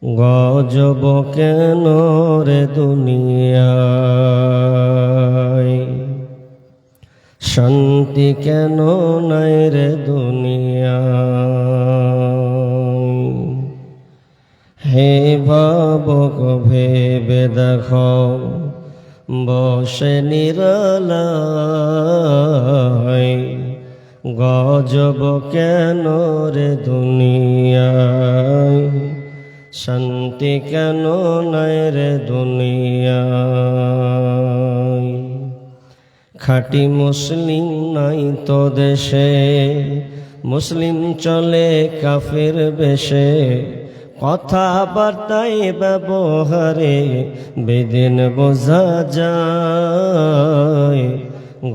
গজব কেন রে দুনিয়ায়, শান্তি কেন নাই রে দুনিয়ায়। হে ভাবক ভেবে দেখো, বসে নিরালায়, গজব কেন রে দুনিয়ায়, শান্তি কেন নাই রে দুনিয়ায়। খাঁটি মুসলিম নাই তো দেশে, মুসলিম চলে কাফের বেশে, কথাবার্তায় ব্যবহারে বেদিন বোঝা যায়।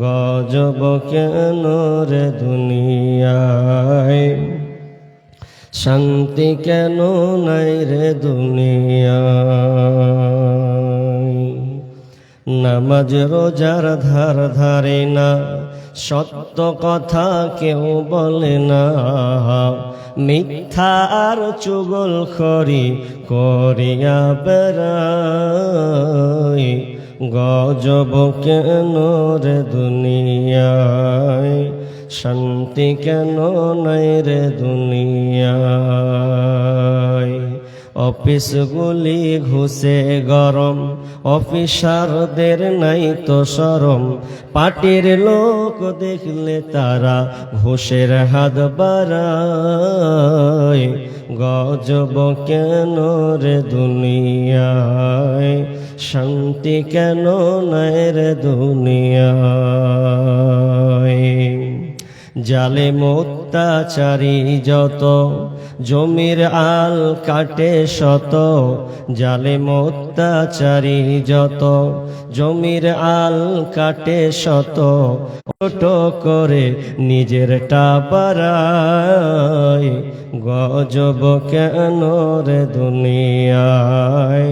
গজব কেন রে দুনিয়ায়, শান্তি কেন নাই রে দুনিয়ায়। নামাজ রোজার ধার ধারে না, সত্য কথা কেউ বলে না, মিথ্যা আর চুগলখড়ি করিয়া বেড়ায়। গজব কেন রে দুনিয়ায়, শান্তি কেন নাই রে দুনিয়ায়। অফিসগুলি ঘুষে গরম, অফিসারদের নাই তো শরম, পার্টির লোক দেখলে তারা ঘুষের হাত বাড়ায়। গজব কেন রে দুনিয়ায়, শান্তি কেন নাই রে দুনিয়ায়। জালেম অত্যাচারী যত, জমির আল কাটে শত, জালেম অত্যাচারী যত, জমির আল কাটে শত, ছোট করে নিজেরটা বাড়ায়। গজব কেন রে দুনিয়ায়,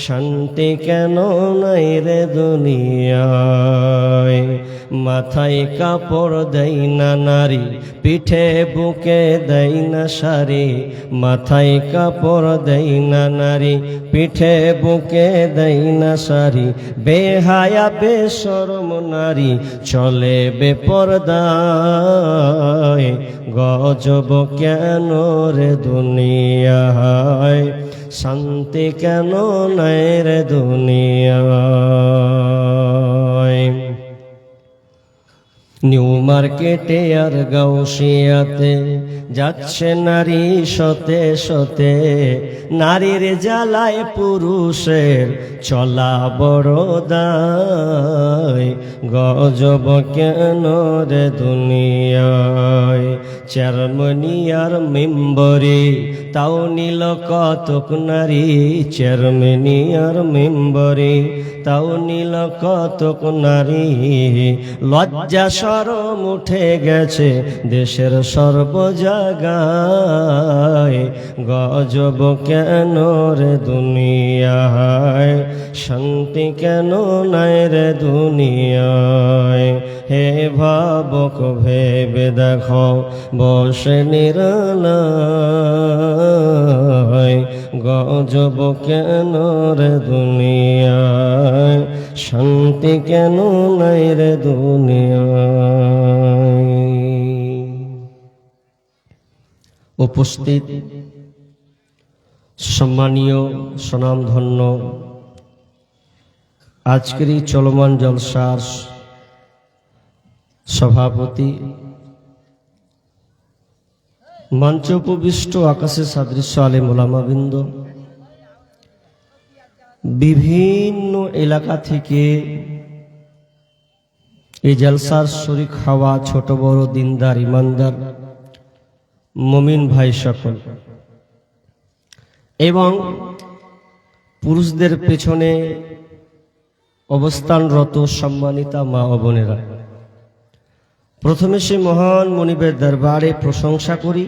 শান্তি কেন নাই রে দুনিয়ায়। মাথায় কাপড় দেয় না নারী, পিঠে বুকে দেয় না শাড়ি, মাথায় কাপড় দেয় না নারী, পিঠে বুকে দেয় না শাড়ি, বেহায়া বেশরম নারী চলে বেপরদায়। গজব কেন রে দুনিয়ায়, শান্তি কেন নাই রে দুনিয়ায়। নিউ মার্কেটে আর গাউসিয়াতে যাচ্ছে নারী শতে শতে, নারীর জ্বালায় পুরুষের চলা বড় দায়। গজব কেন রে দুনিয়ায়, চেয়ারম্যানি আর মেম্বরি তাও নিল কতক নারী, চেয়ারম্যানি আর মেম্বরি তাও নিল কতক নারী। লজ্জা শরম উঠে গেছে দেশের সর্ব জায়গায়। গজব কেন রে দুনিয়ায়, শান্তি কেন নাই রে দুনিয়ায়। হে ভাবক ভেবে দেখো, বসে নিরালায়, গজব কেন রে দুনিয়ায়, শান্তি কেন নাই রে দুনিয়ায়। উপস্থিত সম্মানীয় সুনামধন্য আজকের এই চলমান জলসার সভাপতি, মঞ্চ উপবিষ্ট আকাশে সাদৃশ্য আলেম ওলামাবৃন্দ, বিভিন্ন এলাকা থেকে এই জলসার শরীক হওয়া ছোট বড় দিনদার ইমানদার মুমিন ভাই সকল, এবং পুরুষদের পেছনে অবস্থানরত সম্মানিতা মা ও বোনেরা, প্রথমে সে মহান মনিবের দরবারে প্রশংসা করি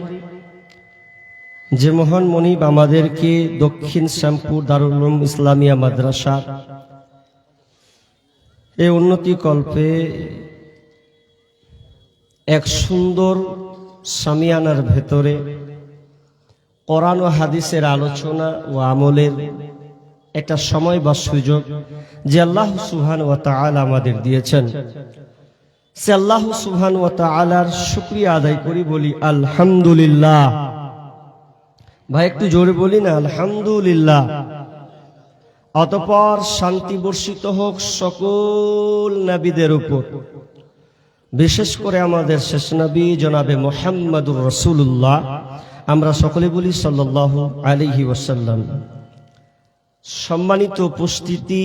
যে মহান মনিব আমাদেরকে দক্ষিণ শ্যামপুর দারুল উলুম ইসলামিয়া মাদ্রাসা এই উন্নতি কল্পে এক সুন্দর সামিয়ানার ভেতরে কোরআন ও হাদিসের আলোচনা ও আমলের একটা সময় বা সুযোগ যে আল্লাহ সুবহানাহু ওয়া তাআলা আমাদের দিয়েছেন, সে আল্লাহ সুবহানাহু ওয়া তাআলার শুকরিয়া আদায় করি, বলি আলহামদুলিল্লাহ। ভাই একটু জোরে বলি না, আলহামদুলিল্লাহ। অতঃপর শান্তি বর্ষিত হোক সকল নবীদের উপর, বিশেষ করে আমাদের শেষ নবী জনাবে মুহাম্মদুর রাসূলুল্লাহ। আমরা সকলে বলি সাল্লাল্লাহু আলাইহি ওয়াসাল্লাম। সম্মানিত উপস্থিতি,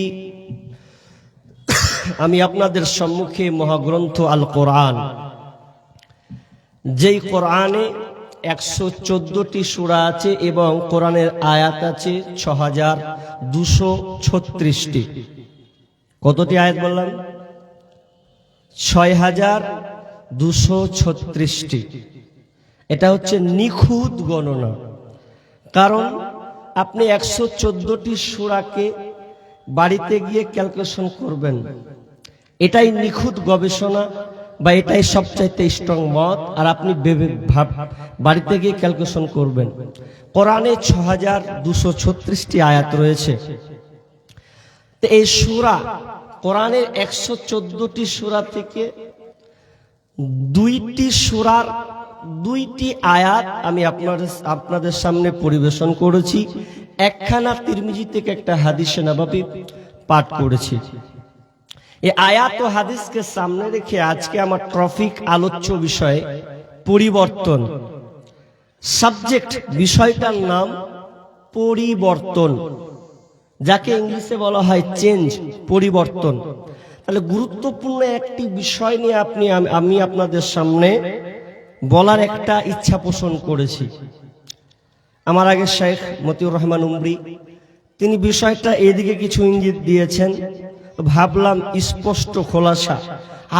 আমি আপনাদের সম্মুখে মহাগ্রন্থ আল কোরআন, যেই কোরআনে 114টি সূরা আছে এবং কোরআনের আয়াত আছে 6236টি। কতটি আয়াত বললাম? 6236টি। এটা হচ্ছে নিখুঁত গণনা, কারণ আপনি 114টি সূরাকে বাড়িতে গিয়ে ক্যালকুলেশন করবেন, এটাই নিখুঁত গবেষণা বা এটাই সবচাইতে স্ট্রং মত। আর আপনি বাড়িতে গিয়ে ক্যালকুলেশন করবেন। কোরআনে 6236টি আয়াত রয়েছে। তো এই সূরা, কোরআনের 114টি সূরা থেকে 2টি সূরার 2টি আয়াত আমি আপনাদের সামনে পরিবেশন করেছি। একখানা তিরমিজি থেকে একটা হাদিসে নববী পাঠ করেছি। এই আয়াত ও হাদিসকে সামনে রেখে আজকে আমার টপিক, আলোচ্য বিষয় পরিবর্তন। সাবজেক্ট, বিষয়টার নাম পরিবর্তন, যাকে ইংলিশে বলা হয় চেঞ্জ, পরিবর্তন। তাহলে গুরুত্বপূর্ণ একটি বিষয় নিয়ে আমি আপনাদের সামনে বলার একটা ইচ্ছা পোষণ করেছি। আমার আগে শেখ মতিউর রহমান উমরি তিনি বিষয়টা এদিকে কিছু ইঙ্গিত দিয়েছেন, ভাবলাম স্পষ্ট খোলাসা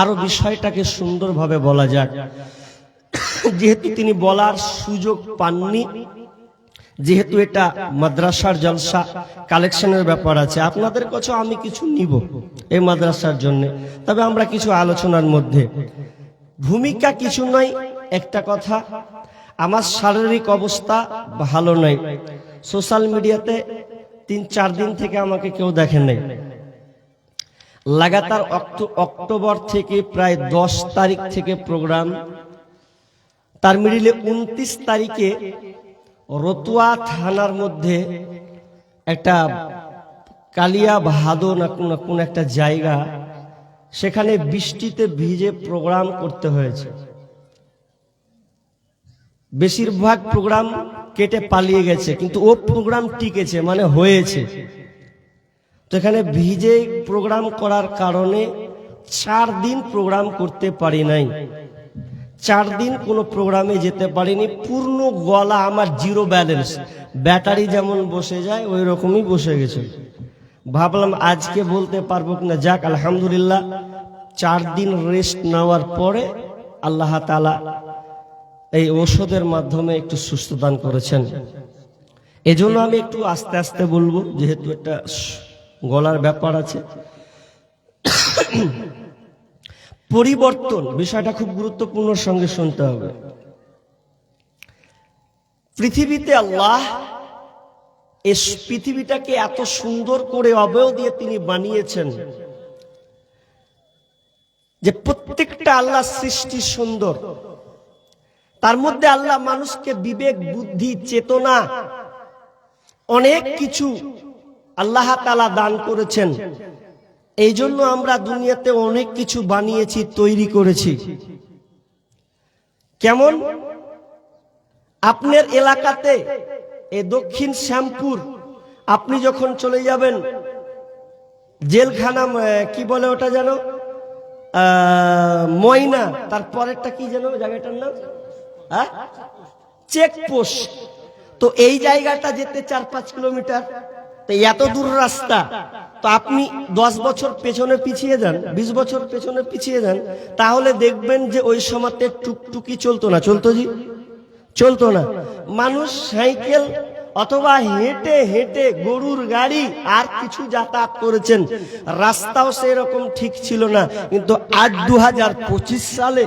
আরো বিষয়টাকে সুন্দরভাবে বলা যাক। যেহেতু তিনি বলার সুযোগ পাননি, যেহেতু এটা মাদ্রাসার জলসা, কালেকশনের ব্যাপার আছে, আপনাদের কাছে আমি কিছু নিব এই মাদ্রাসার জন্য। তবে আমরা কিছু আলোচনার মধ্যে ভূমিকা কিছু নয়। একটা কথা, আমার শারীরিক অবস্থা ভালো নয়। সোশ্যাল মিডিয়াতে 3-4 দিন থেকে আমাকে কেউ দেখেন নাই। লাগাতার অক্টোবর থেকে প্রায় 10 তারিখ থেকে প্রোগ্রাম, তার মিডিলে 29 তারিখে রতুয়া থানার মধ্যে একটা কালিয়া ভাদো না কোন একটা জায়গা, সেখানে বৃষ্টিতে ভিজে প্রোগ্রাম করতে হয়েছে। বেশিরভাগ প্রোগ্রাম কেটে পালিয়ে গেছে, কিন্তু ও প্রোগ্রাম টিকেছে, মানে হয়েছে। তো এখানে ভিজে প্রোগ্রাম করার কারণে 4 দিন প্রোগ্রাম করতে পারি নাই। 4 দিন কোনো প্রোগ্রামে যেতে পারিনি। পূর্ণ গলা আমার জিরো ব্যালেন্স, ব্যাটারি যেমন বসে যায় ওই রকমই বসে গেছে। ভাবলাম আজকে বলতে পারবো কিনা, যাক আলহামদুলিল্লাহ 4 দিন রেস্ট নেওয়ার পরে আল্লাহ তাআলা এই ঔষধের মাধ্যমে একটু সুস্থ দান করেছেন। এজন্য আমি একটু আস্তে আস্তে বলবো, যেহেতু একটা গলার ব্যাপার আছে। পরিবর্তন বিষয়টা খুব গুরুত্বপূর্ণ, সঙ্গে শুনতে হবে। পৃথিবীতে আল্লাহ এই পৃথিবীটাকে এত সুন্দর করে অবয়ব দিয়ে তিনি বানিয়েছেন যে প্রত্যেকটা আল্লাহ সৃষ্টি সুন্দর। তার মধ্যে আল্লাহ মানুষকে বিবেক, বুদ্ধি, চেতনা, অনেক কিছু আল্লাহ তাআলা দান করেছেন। এই জন্য আমরা দুনিয়াতে অনেক কিছু বানিয়েছি, তৈরি করেছি। কেমন? আপনার এলাকাতে এই দক্ষিণ শ্যামপুর, আপনি যখন চলে যাবেন জেলখানা, কি বলে ওটা যেন, ময়না, তারপরেরটা কি যেন জায়গাটার নাম, চেকপোস্ট। তো এই জায়গাটা যেতে 4-5 কিলোমিটার, তো এত দূর রাস্তা। তো আপনি 10 বছর পেছনে পিছিয়ে যান, 20 বছর পেছনে পিছিয়ে যান, তাহলে দেখবেন যে ওই সময়তে টুকটুকি চলতো না। চলতো জি? চলতো না। মানুষ সাইকেল অথবা হেঁটে হেঁটে, গরুর গাড়ি আর কিছু যাতায়াত করেছেন। রাস্তাও সেরকম ঠিক ছিল না। কিন্তু আজ 2025 সালে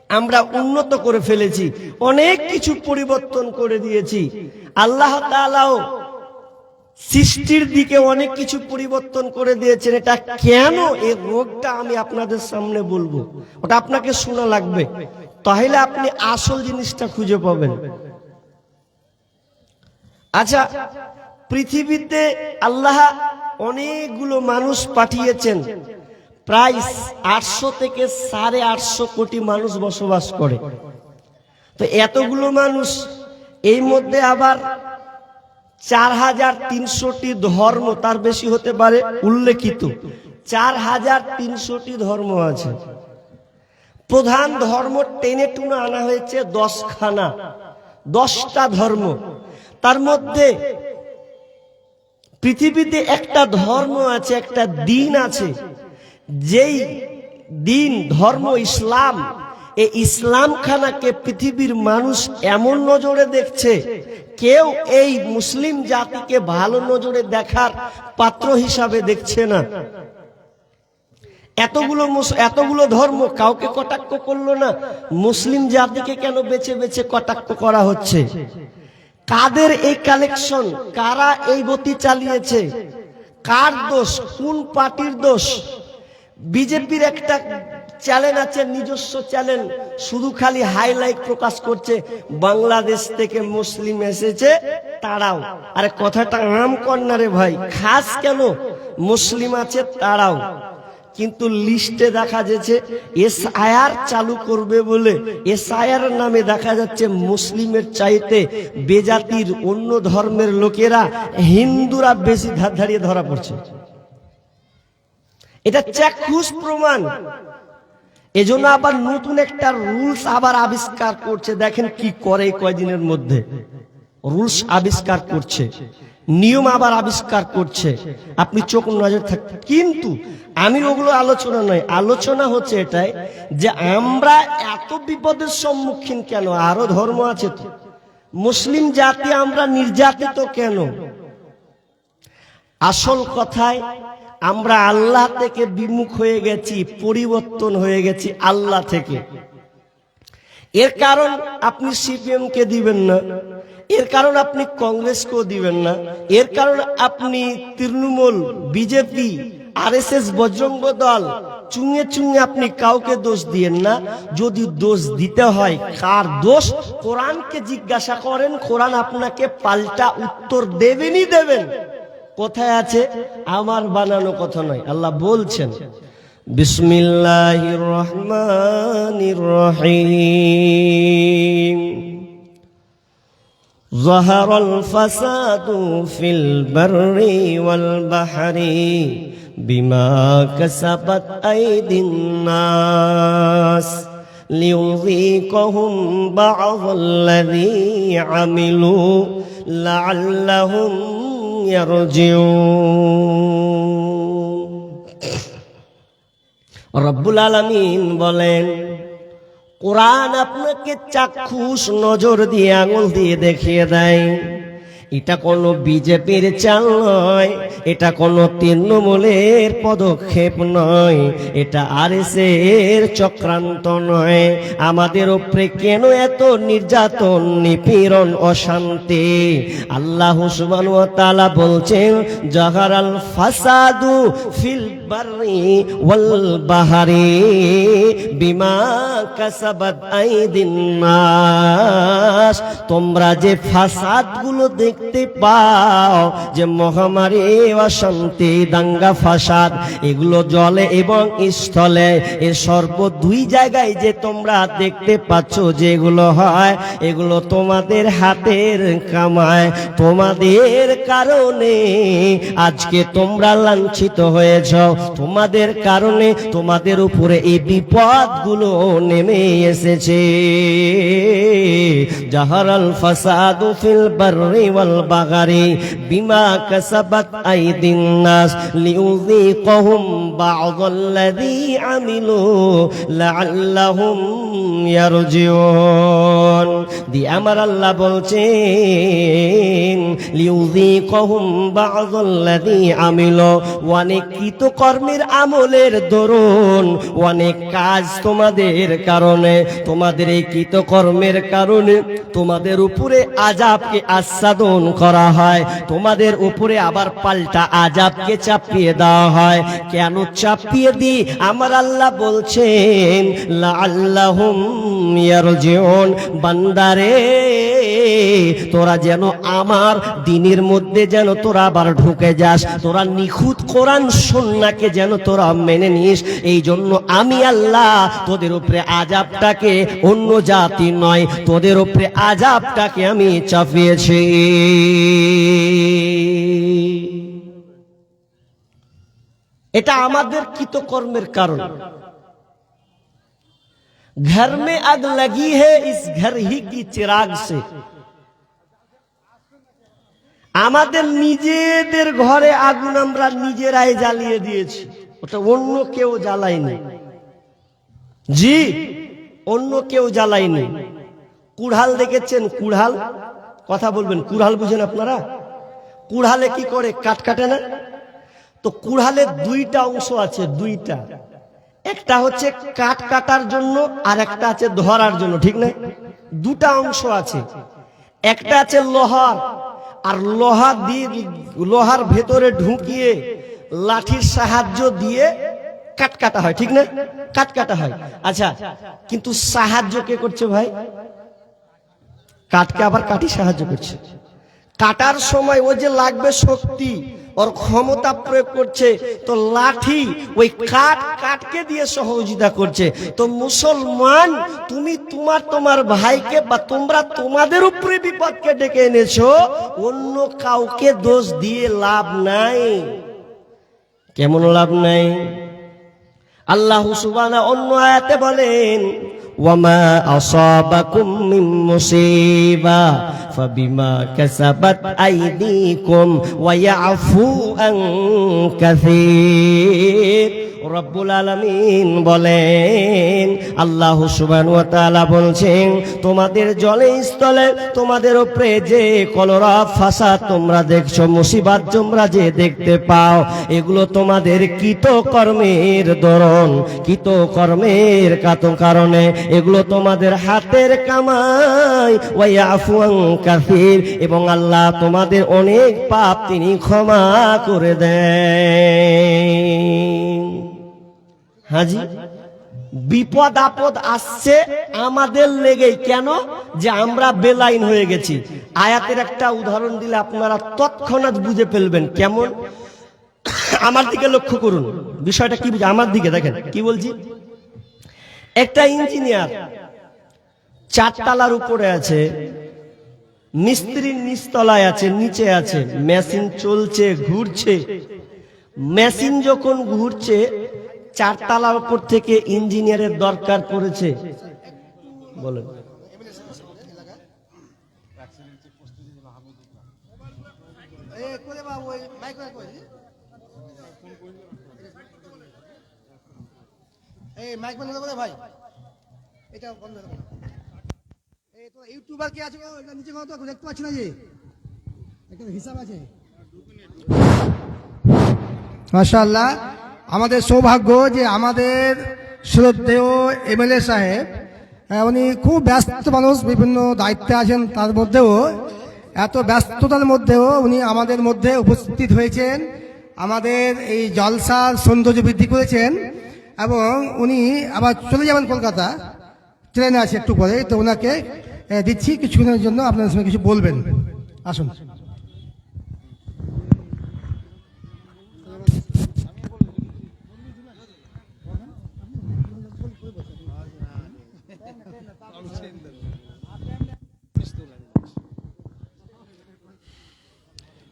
আমরা উন্নত করে ফেলেছি, অনেক কিছু পরিবর্তন করে দিয়েছি। আল্লাহ তাআলাও সৃষ্টির দিকে অনেক কিছু পরিবর্তন করে দিয়েছেন। এটা কেন, এই রোগটা আমি আপনাদের সামনে বলবো, ওটা আপনাকে শোনা লাগবে, তাহলে আপনি আসল জিনিসটা খুঁজে পাবেন। আচ্ছা, পৃথিবীতে আল্লাহ অনেকগুলো মানুষ পাঠিয়েছেন, প্রায় 800 থেকে 850 কোটি মানুষ বসবাস করে। তো এতগুলো মানুষ, এই মধ্যে আবার 4300টি ধর্ম, তার বেশি হতে পারে উল্লেখিত, 4300টি ধর্ম আছে। প্রধান ধর্ম টেনে টুনে আনা হয়েছে 10খানা, 10টা ধর্ম। তার মধ্যে পৃথিবীতে একটা ধর্ম আছে, একটা দিন আছে, যেই দিন ধর্ম ইসলাম। এই ইসলাম খানাকে পৃথিবীর মানুষ এমন নজরে দেখছে, কেউ এই মুসলিম জাতিকে ভালো নজরে দেখার পাত্র হিসাবে দেখছে না। এতগুলো ধর্ম কাউকে কটাক্ষ করলো না, মুসলিম জাতিকে কেন বেছে বেছে কটাক্ষ করা হচ্ছে? কাদের এই কালেকশন? কারা এই গতি চালিয়েছে? কার দোষ? কোন পার্টির দোষ? বিজেপির একটা চ্যানেল আছে, নিজস্ব চ্যানেল, শুধু খালি হাইলাইট প্রকাশ করছে, বাংলাদেশ থেকে মুসলিম এসেছে তারাও। আরে কথাটা আম কর না রে ভাই, খাস কেন? মুসলিম আছে তারাও, কিন্তু লিস্টে দেখা যাচ্ছে এসআইআর চালু করবে বলে, এসআইআর নামে দেখা যাচ্ছে মুসলিমের চাইতে বেজাতির অন্য ধর্মের লোকেরা, হিন্দুরা বেশি ধারিয়ে ধরা পড়ছে। এটা চাক্ষুষ প্রমাণ। এজন্য আবার নতুন একটা রুলস আবার আবিষ্কার করছে। দেখেন কি করে, কয়দিনের মধ্যে রুলস আবিষ্কার করছে, নিয়ম আবার আবিষ্কার করছে, আপনি চোখ নজর থাকবেন। কিন্তু আমি ওগুলো আলোচনা নয়, আলোচনা হচ্ছে এটাই যে আমরা এত বিপদের সম্মুখীন কেন? আরো ধর্ম আছে তো, মুসলিম জাতি আমরা নির্যাতিত কেন? আসল কথায় আমরা আল্লাহ থেকে বিমুখ হয়ে গেছি, পরিবর্তন হয়ে গেছি আল্লাহ থেকে। এর কারণ আপনি সিপিএম কে দিবেন না, এর কারণ আপনি কংগ্রেসকেও দিবেন না, এর কারণ আপনি তৃণমূল, বিজেপি, আরএসএস, বজরঙ্গ দল, চুঙে চুঙে আপনি কাউকে দোষ দিয়েন না। যদি দোষ দিতে হয়, কার দোষ? কোরআনকে জিজ্ঞাসা করেন, কোরআন আপনাকে পাল্টা উত্তর দেবেনই দেবেন। কোথায় আছে? আমার বানানো কথা নয়, আল্লাহ বলছেন, বিসমিল্লাহির রহমানির রহিম, যাহারাল ফাসাদু ফিল বাররি ওয়াল বাহরি বিমা কাসাবাত আইদিন নাস লিয়ুযীকাহুম বা'যাল্লাযী আমিলু লা'আল্লাহুম রব্বুল আলামিন বলেন, কোরআন আপনাকে চাক্ষুষ নজর দিয়ে আঙুল দিয়ে দেখিয়ে দেয়, এটা কোনো বিজেপির চাল নয়, এটা কোনো তৃণমূলের পদক্ষেপ নয়, এটা আরএসএর চক্রান্ত নয়। আমাদের উপরে কেন এত নির্যাতন, নিপীড়ন, অশান্তি? আল্লাহ সুবহানাহু ওয়া তাআলা বলছেন, জাহারাল ফাসাদু ফিল বাররি ওয়াল বাহরি বিমা কাসাবাত আইদিন নাস। তোমরা যে ফাসাদ গুলো দেখতে পাও, যে মহামারী, অশান্তি, দাঙ্গা ফাসাদ, এগুলো জলে এবং স্থলে, এর সর্ব দুই জায়গায় যে তোমরা দেখতে পাচ্ছ যেগুলো হয়, এগুলো তোমাদের হাতের কামায়। তোমাদের কারণে আজকে তোমরা লাঞ্ছিত হয়েছ, তোমাদের কারণে তোমাদের উপরে এই বিপদগুলো নেমে এসেছে। জাহারাল ফাসাদু ফিল বাররি ওয়াল বাহরি বিমা কাসাবাত আইদিন নাস লিয়ুযীকাহুম বা'যাল্লাযী আমিলু লা'আল্লাহুম ইয়ারজিউন। আমার আল্লাহ বলছেন, লিয়ুযীকাহুম বা'যাল্লাযী আমিলু, অনেক কৃতকর্ম কর্মের আমলের দরুন অনেক কাজ তোমাদের কারণে, তোমাদের এই কৃতকর্মের কারণে তোমাদের উপরে আযাবকে আচ্ছাদন করা হয়, তোমাদের উপরে আবার পাল্টা আযাবকে চাপিয়ে দেওয়া হয়। কেন চাপিয়ে দিই? আমার আল্লাহ বলছেন লাআল্লাহুম ইয়ারজিউন, বান্দারে তোরা যেন আমার দ্বীনের মধ্যে যেন তোরা আবার ঢুকে যাস, তোরা নিখুঁত কোরআন সুন্নাহকে যেন তোরা মেনে নিস। এই জন্য আমি আল্লাহ তোদের উপরে আযাবটাকে, অন্য জাতি নয়, তোদের উপরে আযাবটাকে আমি চাপিয়েছি। এটা আমাদের কৃতকর্মের কারণ। घर में आग लगी है इस घर ही की चिराग से, আমাদের নিজেদের ঘরে আগুন আমরা নিজেরাই জ্বালিয়ে দিয়েছি, ওটা অন্য কেউ জ্বালায়নি। জি, অন্য কেউ জ্বালায়নি। কুড়াল দেখেছেন? কুড়াল, কথা বলবেন, কুড়াল বুঝেন আপনারা? কুড়ালে কি করে? কাঠ কাটে না? তো কুড়ালের দুইটা অংশ আছে, দুইটা। একটা হচ্ছে কাঠ কাটার জন্য আর একটা আছে ধরার জন্য, ঠিক না? দুটা অংশ আছে। একটা আছে লোহার, আর লোহা দিয়ে লোহার ভেতরে ঢুকিয়ে লাঠির সাহায্য দিয়ে কাট কাটা হয়, ঠিক না? কাট কাটা হয়। আচ্ছা, কিন্তু সাহায্য কে করছে ভাই? কাঠকে আবার কাটি সাহায্য করছে। কাটার সময় ও যে লাগবে শক্তি, ওর ক্ষমতা প্রয়োগ করছে, তো লাঠি ওই কাঠকে দিয়ে সহযোগিতা করছে। তো মুসলমান, তুমি তোমার ভাইকে বা তোমরা তোমাদের উপরে বিপদকে ডেকে এনেছো, অন্য কাউকে দোষ দিয়ে লাভ নাই। কেমন লাভ নাই? আল্লাহ সুবহানাহু অন্য আয়াতে বলেন ওয়ামা আসাবাকুম মিন মুসিবা ফাবিমা কাসাবাত আইদিকুম ওয়া ইয়াফু আন কাসীর। রব্বুল আলামিন বলেন, আল্লাহ সুবহানাহু ওয়া তাআলা বলছেন, তোমাদের জলে স্থলে তোমাদের উপরে যে কলরা ফাসাদ তোমরা দেখছো, মুসিবত তোমরা যে দেখতে পাও, এগুলো তোমাদের কৃতকর্মের দরুন, কৃতকর্মের কারণে, এগুলো তোমাদের হাতের কামাই। ওয়া ইয়াফু আন কাসীর, এবং আল্লাহ তোমাদের অনেক পাপ তিনি ক্ষমা করে দেন। হাজি, বিপদ আপদ আসছে আমাদের লেগেই। কেন? যে আমরা বেলাইন হয়ে গেছি। আয়াতের একটা উদাহরণ দিলে আপনারা তৎক্ষণাৎ বুঝে ফেলবেন। কেমন? আমার দিকে লক্ষ্য করুন, বিষয়টা কি বুঝে? আমার দিকে দেখেন কি বলছি। একটা ইঞ্জিনিয়ার 4 তলার উপরে আছে, মিস্ত্রি নিচতলায় আছে, নিচে আছে, মেশিন চলছে, ঘুরছে। মেশিন যখন ঘুরছে, 4 তলার উপর থেকে ইঞ্জিনিয়ারের দরকার পড়েছে। বলেন, ভাই এটা বন্ধ করো। এই তো ইউটিউবার কে আছে নিচে কত দেখতে পাচ্ছ না? যে একটা হিসাব আছে। মাশাআল্লাহ, আমাদের সৌভাগ্য যে আমাদের শ্রদ্ধেয় এমএলএ সাহেব, উনি খুব ব্যস্ত মানুষ, বিভিন্ন দায়িত্বে আছেন, তার মধ্যেও এত ব্যস্ততার মধ্যেও উনি আমাদের মধ্যে উপস্থিত হয়েছেন, আমাদের এই জলসার সৌন্দর্য বৃদ্ধি করেছেন। এবং উনি আবার চলে যাবেন কলকাতা, ট্রেনে আছে একটু পরে, তো ওনাকে দিচ্ছি কিছুক্ষণের জন্য আপনাদের সঙ্গে কিছু বলবেন। আসুন।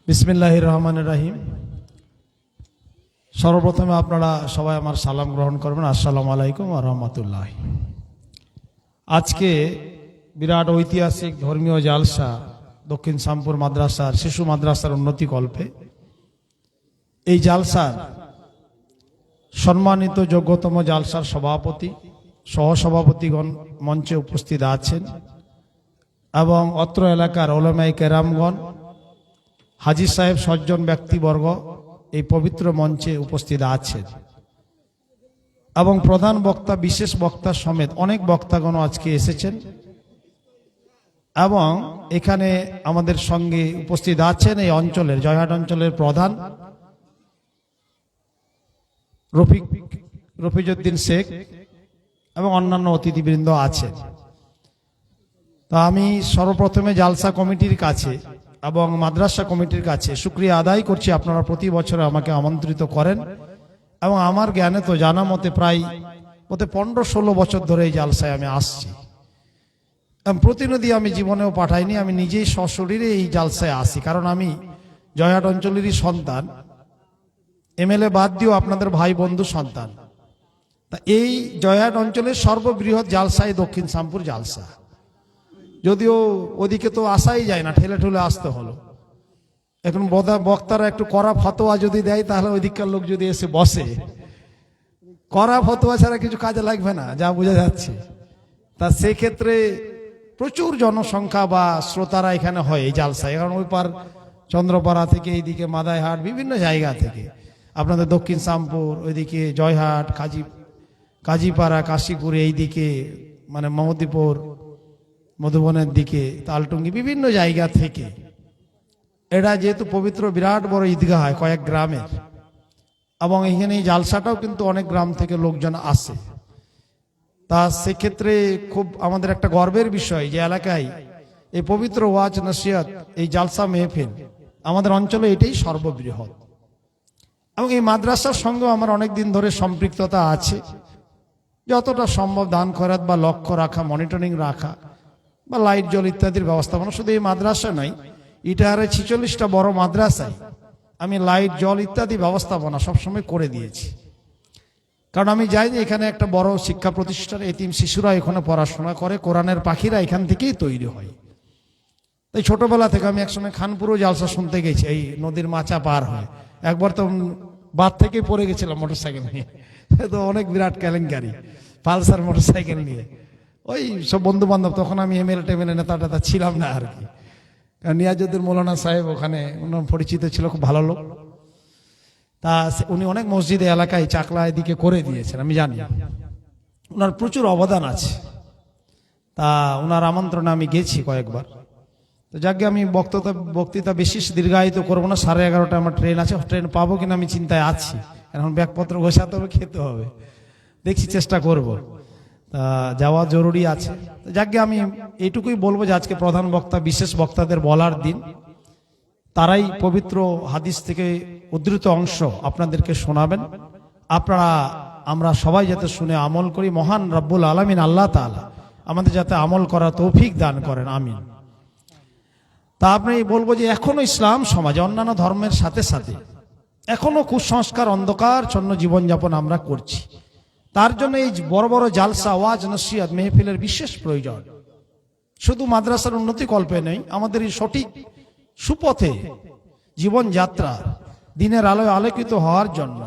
বিসমিল্লাহির রহমানির রহিম। সর্বপ্রথমে আপনারা সবাই আমার সালাম গ্রহণ করবেন। আসসালামু আলাইকুম ওয়া রাহমাতুল্লাহ। আজকে বিরাট ঐতিহাসিক ধর্মীয় জালসা দক্ষিণ শামপুর মাদ্রাসার শিশু মাদ্রাসার উন্নতি কল্পে। এই জালসার সম্মানিত যোগ্যতম জালসার সভাপতি, সহসভাপতিগণ মঞ্চে উপস্থিত আছেন এবং অত্র এলাকার ওলামায়ে কেরামগণ, হাজী সাহেব, সজ্জন ব্যক্তিবর্গ, এই পবিত্র মঞ্চে উপস্থিত আছেন এবং প্রধান বক্তা বিশেষ বক্তা সমেত অনেক বক্তাগণ আজকে এসেছেন এবং এখানে আমাদের সঙ্গে উপস্থিত আছেন এই অঞ্চলের জয়হাট অঞ্চলের প্রধান রফিজউদ্দিন শেখ এবং অন্যান্য অতিথিবৃন্দ আছেন। তা আমি সর্বপ্রথমে জালসা কমিটির কাছে এবং মাদ্রাসা কমিটির কাছে শুকরিয়া আদায় করছি, আপনারা প্রতি বছর আমাকে আমন্ত্রিত করেন এবং আমার জ্ঞানে তো জানা মতে প্রায় 15-16 বছর ধরে এই জালসায় আমি আসছি। প্রতিনিধি আমি জীবনেও পাঠাইনি, আমি নিজেই সশরীরে এই জালসায় আসি, কারণ আমি জয়হাট অঞ্চলেরই সন্তান, এমএলএ বাদ দিয়েও আপনাদের ভাই বন্ধু সন্তান। তা এই জয়হাট অঞ্চলের সর্ববৃহৎ জালসায় দক্ষিণ শ্যামপুর জালসা, যদিও ওদিকে তো আসাই যায় না, ঠেলে ঠেলে আসতে হলো। এখন বক্তারা একটু কড়া ফতোয়া যদি দেয় তাহলে ওইদিককার লোক যদি এসে বসে, কড়া ফতোয়া ছাড়া কিছু কাজে লাগবে না, যা বোঝা যাচ্ছে। তা সেক্ষেত্রে প্রচুর জনসংখ্যা বা শ্রোতারা এখানে হয় এই জালসায়, কারণ ওই পার চন্দ্রপাড়া থেকে এইদিকে মাদাইহাট বিভিন্ন জায়গা থেকে আপনাদের দক্ষিণ শ্যামপুর, ওইদিকে জয়হাট, কাজীপাড়া, কাশীপুর, এইদিকে মানে মমদিপুর, মধুবনের দিকে তালটুঙ্গি, বিভিন্ন জায়গা থেকে এটা যেহেতু পবিত্র বিরাট বড় ঈদগাহ হয় কয়েক গ্রামের, এবং এখানে এই জালসাটাও কিন্তু অনেক গ্রাম থেকে লোকজন আসে। তা সেক্ষেত্রে খুব আমাদের একটা গর্বের বিষয় যে এলাকায় এই পবিত্র ওয়াজ নসিহত, এই জালসা মেহফিল আমাদের অঞ্চলে এটাই সর্ববৃহৎ। এবং এই মাদ্রাসার সঙ্গেও আমার অনেক দিন ধরে সম্পৃক্ততা আছে, যতটা সম্ভব দান খয়রাত বা লক্ষ্য রাখা, মনিটরিং রাখা বা লাইট জল ইত্যাদির ব্যবস্থাপনা। শুধু এই মাদ্রাসা নয়, ইটাহারে 46টা বড় মাদ্রাসায় আমি লাইট জল ইত্যাদি ব্যবস্থাপনা সবসময় করে দিয়েছি, কারণ আমি যাই যে এখানে একটা বড় শিক্ষা প্রতিষ্ঠান, এতিম শিশুরা এখানে পড়াশোনা করে, কোরআনের পাখিরা এখান থেকেই তৈরি হয়। তাই ছোটবেলা থেকে আমি একসময় খানপুরও জালসা শুনতে গেছি, এই নদীর মাচা পার হয়। একবার তো বাদ থেকে পড়ে গেছিলাম মোটরসাইকেল নিয়ে, তো অনেক বিরাট কেলেঙ্কারি, পালসার মোটরসাইকেল নিয়ে। ওই সব বন্ধু বান্ধব, তখন আমি এমএলএ নেতা টেতা ছিলাম না আর কি। নিয়াজউদ্দিন মৌলানা সাহেব ওখানে পরিচিত ছিল, খুব ভালো লোক। তা উনি অনেক মসজিদে এলাকায় চাকলা এদিকে করে দিয়েছেন, আমি জানি ওনার প্রচুর অবদান আছে। তা ওনার আমন্ত্রণে আমি গেছি কয়েকবার। তো যাকে আমি বক্তৃতা বেশি দীর্ঘায়িত করবো না, 11:30 আমার ট্রেন আছে, ট্রেন পাবো কিনা আমি চিন্তায় আছি, এখন ব্যাগপত্র গোছাতে হবে, খেতে হবে, দেখছি চেষ্টা করব। তা যাওয়া জরুরি আছে। যাকে আমি এইটুকুই বলবো যে আজকে প্রধান বক্তা বিশেষ বক্তাদের বলার দিন, তারাই পবিত্র হাদিস থেকে উদ্ধৃত অংশ আপনাদেরকে শোনাবেন। আপনারা আমরা সবাই যাতে শুনে আমল করি, মহান রব্বুল আলামিন আল্লাহ তাআলা আমাদের যাতে আমল করার তৌফিক দান করেন, আমিন। তা আপনি বলবো যে এখনো ইসলাম সমাজে অন্যান্য ধর্মের সাথে সাথে এখনো কুসংস্কার অন্ধকারচ্ছন্ন জীবনযাপন আমরা করছি। তার জন্য এই বড় বড় জালসা, ওয়াজ নসিহত, মেহফিলের বিশেষ প্রয়োজন। শুধু মাদ্রাসার উন্নতি কল্পে নেই, আমাদের এই সঠিক সুপথে জীবনযাত্রা দিনের আলোয় আলোকিত হওয়ার জন্য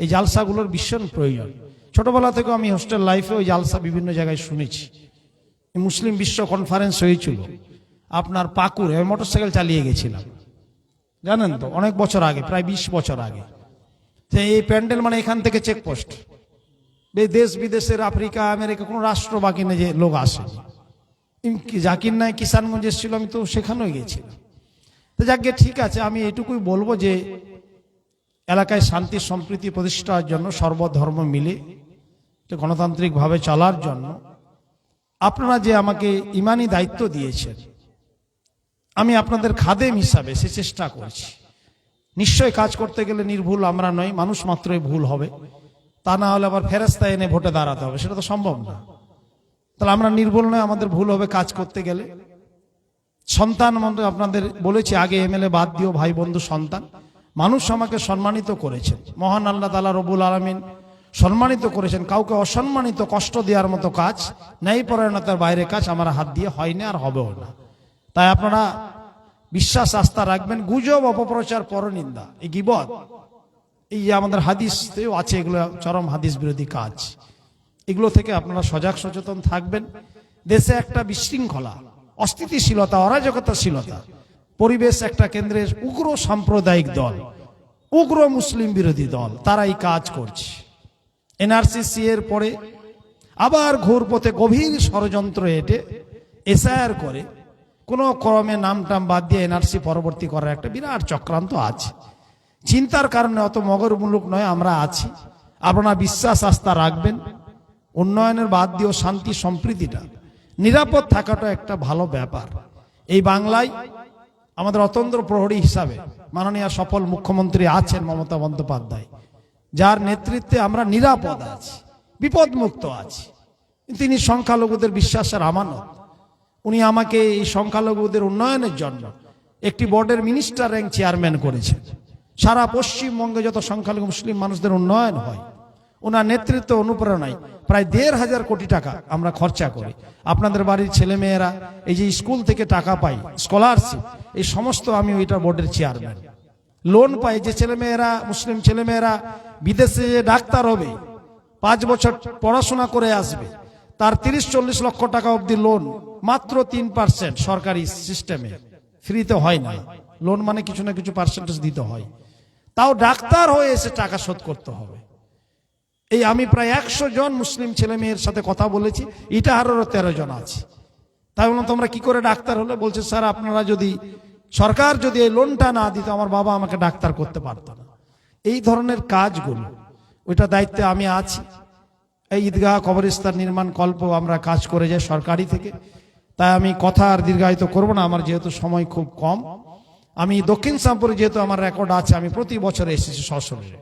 এই জালসাগুলোর ভীষণ প্রয়োজন। ছোটবেলা থেকে আমি হোস্টেল লাইফে ওই জালসা বিভিন্ন জায়গায় শুনেছি। মুসলিম বিশ্ব কনফারেন্স হয়েছিল আপনার পাকুড়ে, মোটরসাইকেল চালিয়ে গেছিলাম, জানেন তো, অনেক বছর আগে, প্রায় 20 বছর আগে। যে এই প্যান্ডেল মানে এখান থেকে চেকপোস্ট, দেশ বিদেশের, আফ্রিকা, আমেরিকা, কোনো রাষ্ট্র বাকি নেই যে লোক আসে। জাকির নায়ক কিষানগঞ্জ এসেছিল, আমি তো সেখানেও গেছিলাম। তো যাকে ঠিক আছে, আমি এটুকুই বলবো যে এলাকায় শান্তি সম্প্রীতি প্রতিষ্ঠার জন্য, সর্বধর্ম মিলে গণতান্ত্রিকভাবে চলার জন্য আপনারা যে আমাকে ইমানি দায়িত্ব দিয়েছেন, আমি আপনাদের খাদেম হিসাবে সে চেষ্টা করছি। নিশ্চয় কাজ করতে গেলে নির্ভুল আমরা নই, মানুষ মাত্রই ভুল হবে, তা না হলে আবার ফেরেশতা এনে ভোটে দাঁড়াতে হবে, সেটা তো সম্ভব না। তাহলে আমরা নির্ভুল নয়, আমাদের ভুল হবে কাজ করতে গেলে। সন্তান মধ্যে আপনাদের বলেছি আগে, এমএলএ বাদ দিও, ভাই বন্ধু সন্তান। মানুষ আমাকে সম্মানিত করেছেন, মহান আল্লাহ তাআলা রব্বুল আলামিন সম্মানিত করেছেন। কাউকে অসম্মানিত, কষ্ট দেওয়ার মতো কাজ, ন্যায়পরায়ণতার বাইরে কাজ আমার হাত দিয়ে হয়নি আর হবেও না। তাই আপনারা বিশ্বাস আস্থা রাখবেন। গুজব, অপপ্রচার, পরনিন্দা, এই গীবত, এই যে আমাদের হাদিসেও আছে, এগুলো চরম হাদিস বিরোধী কাজ। এগুলো থেকে আপনারা সজাগ সচেতন থাকবেন। দেশে একটা বিশৃঙ্খলা, অস্থিতিশীলতা, অরাজকতাশীলতা পরিবেশ, একটা কেন্দ্রের উগ্র সাম্প্রদায়িক দল উগ্র মুসলিম বিরোধী দল, তারা এই কাজ করছে। এনআরসি এর পরে আবার ঘোর পথে গভীর ষড়যন্ত্র এঁটে এসআইআর করে কোনো ক্রমে নাম টাম বাদ দিয়ে এনআরসি পরবর্তী করার একটা বিরাট চক্রান্ত আছে। চিন্তার কারণে অত মগরমূলক নয়, আমরা আছি। আপনারা বিশ্বাস আস্থা রাখবেন। উন্নয়নের বাদ দিয়েও শান্তি সম্প্রীতিটা, নিরাপদ থাকাটা একটা ভালো ব্যাপার। এই বাংলায় আমাদের অতন্ত্র প্রহরী হিসাবে মাননীয় সফল মুখ্যমন্ত্রী আছেন মমতা বন্দ্যোপাধ্যায়, যার নেতৃত্বে আমরা নিরাপদ আছি, বিপদমুক্ত আছি। তিনি সংখ্যালঘুদের বিশ্বাসের আমানত। উনি আমাকে এই সংখ্যালঘুদের উন্নয়নের জন্য একটি বোর্ডের মিনিস্টার র্যাঙ্ক চেয়ারম্যান করেছেন। সারা পশ্চিমবঙ্গে যত সংখ্যালঘু মুসলিম মানুষদের উন্নয়ন হয়, ওনার নেতৃত্ব অনুপ্রেরণায় প্রায় 1,500 কোটি টাকা আমরা খরচা করি। আপনাদের বাড়ির ছেলেমেয়েরা এই যে স্কুল থেকে টাকা পাই, স্কলারশিপ, এই সমস্ত আমি ওইটা বোর্ডের চেয়ারম্যান। লোন পাই, যে ছেলেমেয়েরা, মুসলিম ছেলেমেয়েরা বিদেশে যে ডাক্তার হবে, 5 বছর পড়াশোনা করে আসবে, তার 30-40 লক্ষ টাকা অবধি লোন মাত্র 3% সরকারি সিস্টেমে, ফ্রিতে হয় না। লোন মানে কিছু না কিছু পার্সেন্টেজ দিতে হয়, তাও ডাক্তার হয়ে এসে টাকা শোধ করতে হবে। এই আমি প্রায় 100 জন মুসলিম ছেলে মেয়ের সাথে কথা বলেছি, ইটাহারেরও 13 জন আছে। তাই বললাম তোমরা কি করে ডাক্তার হলে? বলছে স্যার আপনারা যদি, সরকার যদি এই লোনটা না দিত আমার বাবা আমাকে ডাক্তার করতে পারত না। এই ধরনের কাজগুলো, ওইটা দায়িত্বে আমি আছি। এই ঈদগাহ কবরস্থান নির্মাণ কল্প আমরা কাজ করে যাই সরকারি থেকে। তাই আমি কথা আর দীর্ঘায়িত করব না, আমার যেহেতু সময় খুব কম। আমি দক্ষিণ শ্যামপুরে যেহেতু আমার রেকর্ড আছে, আমি প্রতি বছর এসেছি সশরীরে।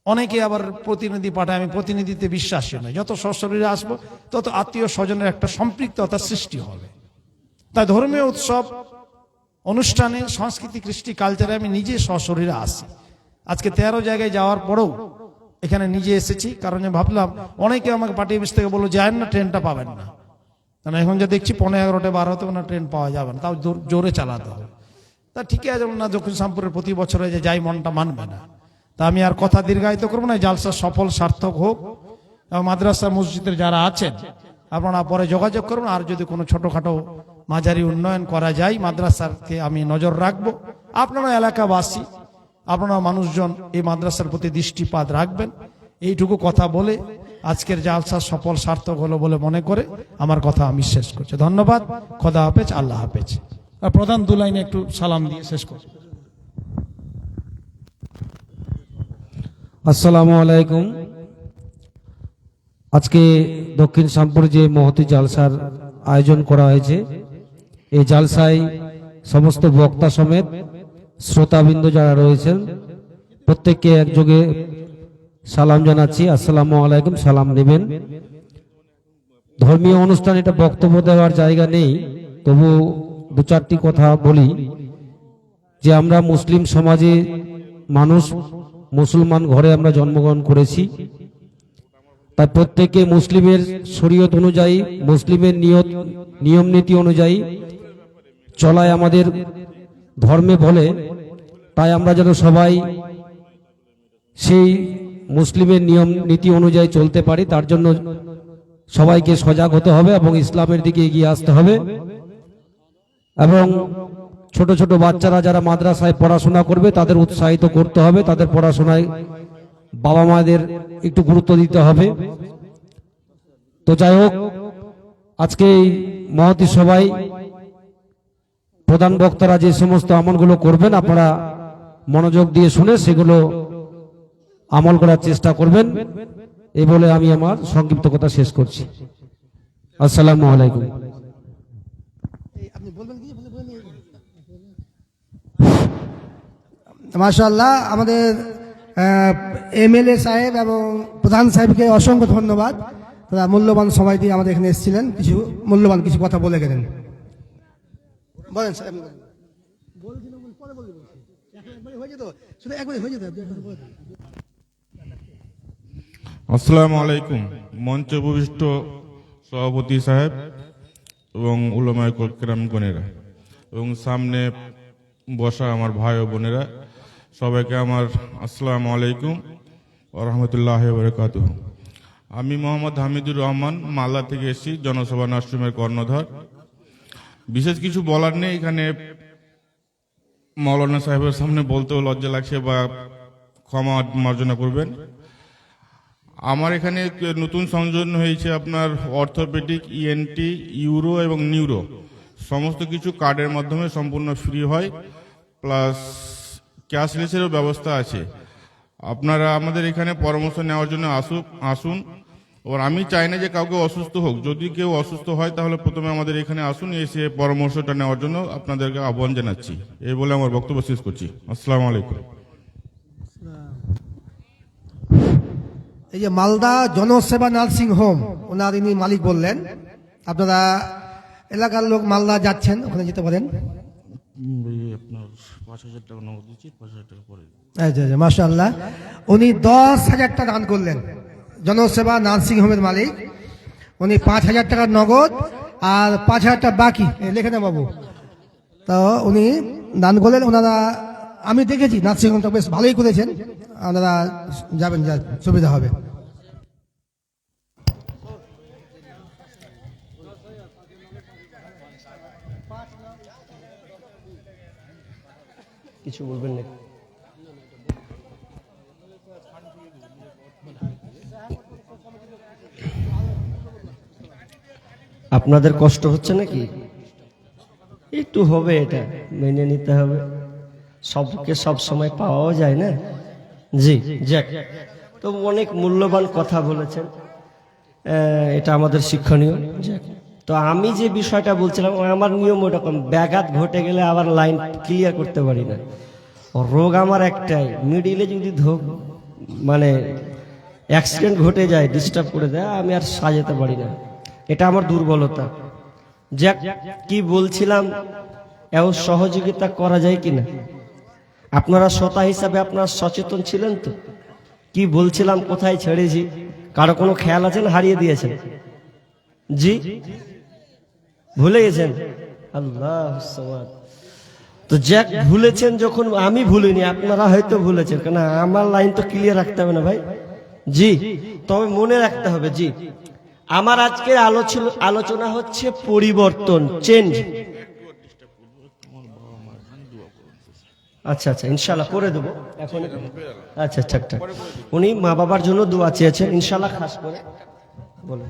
অনেকে আবার প্রতিনিধি পাঠায়, আমি প্রতিনিধিতে বিশ্বাসী নই। যত সশরীরে আসবো তত আত্মীয় স্বজনের একটা সম্পৃক্ততা সৃষ্টি হবে। তাই ধর্মীয় উৎসব, অনুষ্ঠানে, সংস্কৃতি, কৃষ্টি, কালচারে আমি নিজে সশরীরে আসি। আজকে 13 জায়গায় যাওয়ার পরেও এখানে নিজে এসেছি, কারণ আমি ভাবলাম অনেকে আমাকে পার্টি অফিস থেকে বললো যায় না, ট্রেনটা পাবেন না। কারণ এখন যা দেখছি 11:15 12 না ট্রেন পাওয়া যাবে না, তাও জোরে চালাতে হবে। তা ঠিকই আছে না, দক্ষিণ শ্যামপুরের প্রতি বছরে যে যাই মনটা মানবে না। তা আমি আর কথা দীর্ঘায়িত করবো না। জালসা সফল সার্থক হোক, এবং মাদ্রাসা মসজিদের যারা আছেন আপনারা পরে যোগাযোগ করুন। আর যদি কোনো ছোটখাটো মাঝারি উন্নয়ন করা যায়, মাদ্রাসাকে আমি নজর রাখবো। আপনারা এলাকাবাসী, আপনারা মানুষজন এই মাদ্রাসার প্রতি দৃষ্টিপাত রাখবেন। এইটুকু কথা বলে আজকের জালসা সফল সার্থক হলো বলে মনে করে আমার কথা আমি শেষ করছি। ধন্যবাদ। খোদা হাফেজ, আল্লাহ হাফেজ। আর প্রধান 2 লাইনে একটু সালাম দিয়ে শেষ করছি। আসসালামু আলাইকুম। আজকে দক্ষিণ শ্যামপুর যে মহতী জালসার আয়োজন করা হয়েছে, এই জালসায় সমস্ত বক্তা সমেত শ্রোতাবৃন্দ যারা রয়েছেন প্রত্যেককে একযোগে সালাম জানাচ্ছি। আসসালামু আলাইকুম, সালাম নেবেন। ধর্মীয় অনুষ্ঠান, এটা বক্তব্য দেওয়ার জায়গা নেই, তবু 2-4টি কথা বলি। যে আমরা মুসলিম সমাজে মানুষ, মুসলমান ঘরে আমরা জন্মগ্রহণ করেছি, তাই প্রত্যেকে মুসলিমের শরীয়ত অনুযায়ী, মুসলিমের নিয়ম নীতি অনুযায়ী চলাই আমাদের ধর্মে বলে। তাই আমরা যেন সবাই সেই মুসলিমের নিয়ম নীতি অনুযায়ী চলতে পারি, তার জন্য সবাইকে সজাগ হতে হবে এবং ইসলামের দিকে এগিয়ে আসতে হবে। এবং ছোট ছোট বাচ্চারা যারা মাদ্রাসায় পড়াশোনা করবে তাদের উৎসাহিত করতে হবে, তাদের পড়াশোনায় বাবা মাদের একটু গুরুত্ব দিতে হবে। তো যাই হোক, আজকে এই মহতী সভায় প্রধান বক্তারা যে সমস্ত আমলগুলো করবেন আপনারা মনোযোগ দিয়ে শুনে সেগুলো আমল করার চেষ্টা করবেন। এই বলে আমি আমার সংক্ষিপ্ত কথা শেষ করছি। আসসালামু আলাইকুম। মাশাআল্লাহ, আমাদের এমএলএ সাহেব এবং প্রধান সাহেবকে অসংখ্য ধন্যবাদ। তারা মূল্যবান সময় দিয়ে আমাদের এখানে এসেছিলেন, কিছু মূল্যবান কিছু কথা বলে গেলেন। বলেন সাহেব। আসসালামু আলাইকুম। মঞ্চে উপবিষ্ট সভাপতি সাহেব এবং উলামায়ে কেরামগণেরা এবং সামনে বসা আমার ভাই ও বোনেরা, সবাইকে আমার আসসালামু আলাইকুম ওয়া রাহমাতুল্লাহি ওয়া বারাকাতুহু। আমি মোহাম্মদ হামিদুর রহমান, মালদা থেকে এসেছি, জনসভা নার্সিমের কর্ণধার। বিশেষ কিছু বলার নেই, এখানে মৌলানা সাহেবের সামনে বলতেও লজ্জা লাগছে বা ক্ষমা মার্জনা করবেন। আমার এখানে নতুন সংযোজন হয়েছে আপনার অর্থোপেডিক, ইএনটি, ইউরো এবং নিউরো সমস্ত কিছু কার্ডের মাধ্যমে সম্পূর্ণ ফ্রি হয়, প্লাস ক্যাশলেসেরও ব্যবস্থা আছে। আপনারা আমাদের এখানে পরামর্শ নেওয়ার জন্য আসুন। আর আমি চাই না যে কাউকে অসুস্থ হোক, যদি কেউ অসুস্থ হয় তাহলে প্রথমে আমাদের এখানে আসুন, এসে পরামর্শটা নেওয়ার জন্য আপনাদেরকে আহ্বান জানাচ্ছি। এই বলে আমার বক্তব্য শেষ করছি। আসসালামু আলাইকুম। এই যে মালদা জনসেবা নার্সিং হোম, ওনার ইনি মালিক বললেন, আপনারা এলাকার লোক মালদা যাচ্ছেন, ওখানে যেতে পারেন। আপনার 5,000 টাকা নগদ দিচ্ছি, 5,000 টাকা পরে। আচ্ছা, মাশাআল্লাহ। উনি 10,000 টাকা দান করলেন, জনসেবা নার্সিং হোমের মালিক। উনি 5,000 টাকা নগদ আর 5,000 টাকা বাকি, লিখে নেন বাবু। তো উনি দান করলেন। ওনারা আমি দেখেছি নার্সিং হোমটা বেশ ভালোই করেছেন, ওনারা যাবেন, যা সুবিধা হবে। কিছু বলবেন না? আপনাদের কষ্ট হচ্ছে নাকি? একটু হবে, এটা মেনে নিতে হবে, সবকে সব সময় পাওয়াও যায় না। জি যাক, তো অনেক মূল্যবান কথা বলেছেন, এটা আমাদের শিক্ষণীয়। যাক, তো আমি যে বিষয়টা বলছিলাম, আমার নিয়ম ওরকম, ব্যাঘাত ঘটে গেলে আবার লাইন ক্লিয়ার করতে পারি না। রোগ আমার একটাই, মিডিলে যদি মানে অ্যাক্সিডেন্ট ঘটে যায়, ডিস্টার্ব করে দেয়, আমি আর সাজাতে পারি না, এটা আমার দুর্বলতা। যাক, কি বলছিলাম, এও সহযোগিতা করা যায় কিনা? আপনারা শ্রোতা হিসাবে আপনারা সচেতন ছিলেন তো? কি বলছিলাম, কোথায় ছেড়েছি, কারো কোনো খেয়াল আছেন? হারিয়ে দিয়েছেন? জি, ভুলে গেছেন? আল্লাহ সামাদ। তো যাক, ভুলেছেন যখন, আমি ভুলিনি, আপনারা হয়তো ভুলেছেন, কেন আমার লাইন তো ক্লিয়ার রাখতে হবে না ভাই। জি, তবে মনে রাখতে হবে। জি, আমার আজকের আলোচনা হচ্ছে পরিবর্তন, চেঞ্জ। আচ্ছা, ইনশাল্লাহ করে দেবো এখন। আচ্ছা, ঠিক। উনি মা বাবার জন্য দোয়া চেয়েছেন, ইনশাল্লাহ খাস করে বলে।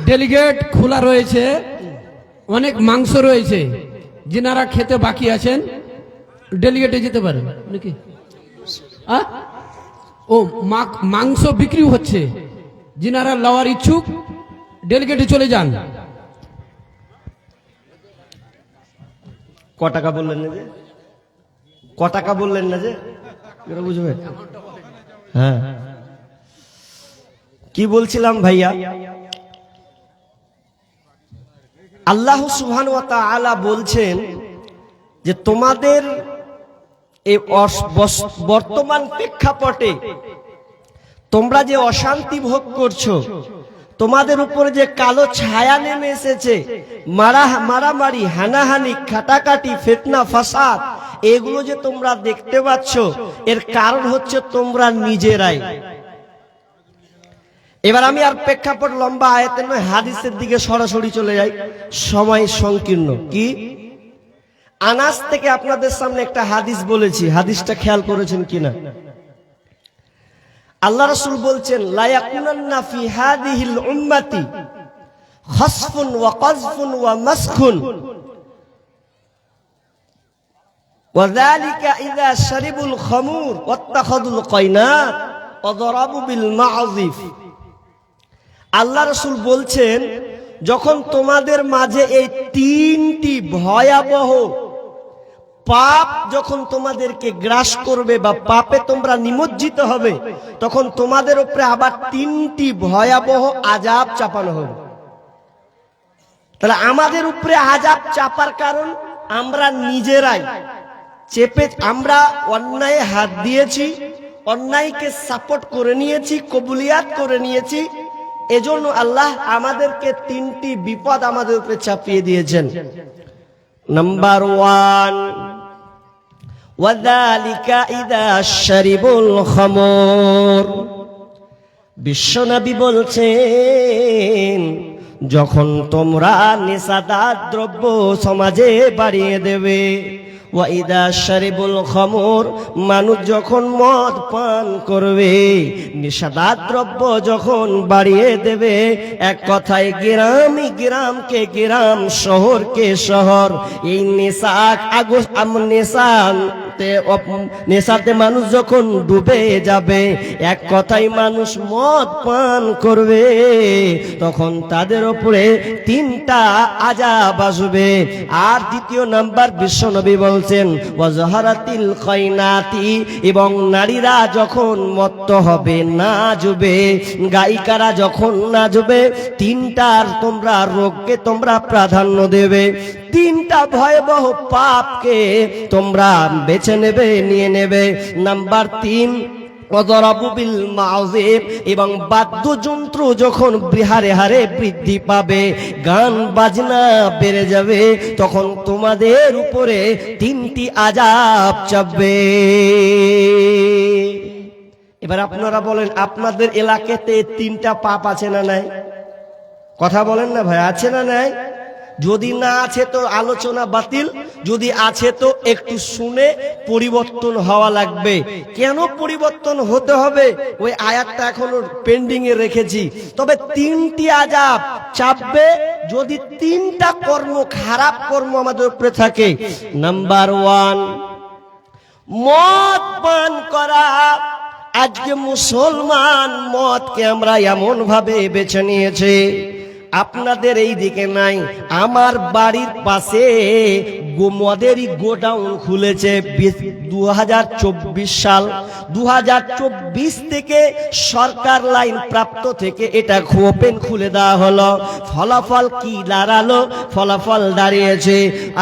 ডেলিগেট খোলা রয়েছে, অনেক মাংস রয়েছে, যিনারা খেতে বাকি আছেন ডেলিগেটে যেতে পারেন নাকি? ও মাংস বিক্রি হচ্ছে, যিনারা লওয়ার ইচ্ছুক ডেলিগেটে চলে যান। ক টাকা বললেন না যে? ক টাকা বললেন না যে? বুঝবে? হ্যাঁ, কি বলছিলাম ভাইয়া, আল্লাহ সুবহানাহু ওয়া তাআলা বলছেন যে তোমাদের এই বর্তমান প্রেক্ষাপটে তোমরা যে অশান্তি ভোগ করছো, তোমাদের উপরে যে কালো ছায়া নেমে এসেছে, মারামারি, হানাহানি, কাটাকাটি, ফিতনা, ফাসাদ, এগুলো যে তোমরা দেখতে পাচ্ছ, এর কারণ হচ্ছে তোমরা নিজেরাই। এবার আমি আর প্রেক্ষাপট লম্বা আয়াতে নয়, হাদিসের দিকে সরাসরি চলে যাই, সময় সংকীর্ণ। কি আনাস থেকে আপনাদের সামনে একটা হাদিস বলেছি, হাদিসটা খেয়াল করেছেন কিনা? আল্লাহ রাসূল বলছেন, লা ইয়াকুনান্না ফি হাদিহিল উম্মতি খাসফুন ওয়া কাযফুন ওয়া মাসখুন ওয়া যালিকা ইযা শারিবুল খামুর ওয়াত্তাখাযুল কায়নাত ওয়া দারাবু বিল মা'যিফ। আল্লাহ রাসূল বলছেন, যখন তোমাদের মাঝে এই তিনটি ভয়াবহ পাপ যখন তোমাদেরকে গ্রাস করবে বা পাপে তোমরা নিমজ্জিত হবে, তখন তোমাদের উপরে আবার তিনটি ভয়াবহ আযাব চাপানো হবে। তাহলে আমাদের উপরে আযাব চাপার কারণ আমরা নিজেরাই আমরা অন্যায় হাত দিয়েছি, অন্যায়কে সাপোর্ট করে নিয়েছি, কবুলিয়াত করে নিয়েছি। এজন্য আল্লাহ আমাদেরকে তিনটি বিপদ আমাদের উপরে চাপিয়ে দিয়েছেন। নাম্বার 1, ওয়াযালিকা ইযা শারিবুল খামর। বিশ্বনবী বলছেন, যখন তোমরা নেশাদার দ্রব্য সমাজে বাড়িয়ে দেবে, ওয়াইদা শারিবুল খামর, মানুষ যখন মদ পান করবে, নেশাদার দ্রব্য যখন বাড়িয়ে দেবে, এক কথায় গ্রামই গ্রামকে গ্রাম, শহরকে শহর, এই নেশাতে মানুষ যখন ডুবে যাবে, এক কথায় মানুষ মদ পান করবে, তখন তাদের উপরে 3টা আযাব আসবে। আর দ্বিতীয় নাম্বার বিশ্বনবী বলছেন ওয়াজহারাতিল খাইনাতি, এবং নারীরা যখন মত্ত হবে, নাচবে, গায়িকারা যখন নাচবে, 3টার তোমরা রোগকে তোমরা প্রাধান্য দেবে, 3টা ভয়াবহ পাপকে তোমরা বেছে নেবে, নিয়ে নেবে। নাম্বার 3, ওয়াদরাবুবিল মাউজিব, এবং বাদ্যযন্ত্র যখন হারে হারে বৃদ্ধি পাবে, গান বাজনা বেড়ে যাবে, তখন তোমাদের উপরে 3টি আযাব চাপবে। এবার আপনারা বলেন, আপনাদের এলাকাতে 3টা পাপ আছে না নাই? কথা বলেন না ভাই, আছে না নাই? যদি না আছে তো আলোচনা বাতিল, যদি আছে তো একটু শুনে পরিবর্তন হওয়া লাগবে। কেন পরিবর্তন হতে হবে ওই আয়াতটা এখনো পেন্ডিং এ রেখেছি। তবে 3টি আযাব চাপবে যদি 3টা কর্ম, খারাপ কর্ম আমাদের উপরে থাকে। নাম্বার 1, মদ পান করা। আজকে মুসলমান মদকে আমরা এমন ভাবে বেছে নিয়েছে, আপনাদের এই দিকে নাই, আমার বাড়ির পাশে মদেরই গোডাউন খুলেছে। 2024 সাল, 2024 থেকে সরকার লাইন প্রাপ্ত থেকে এটা ওপেন খুলে দেওয়া হলো। ফলাফল কি দাঁড়ালো? ফলাফল দাঁড়িয়েছে,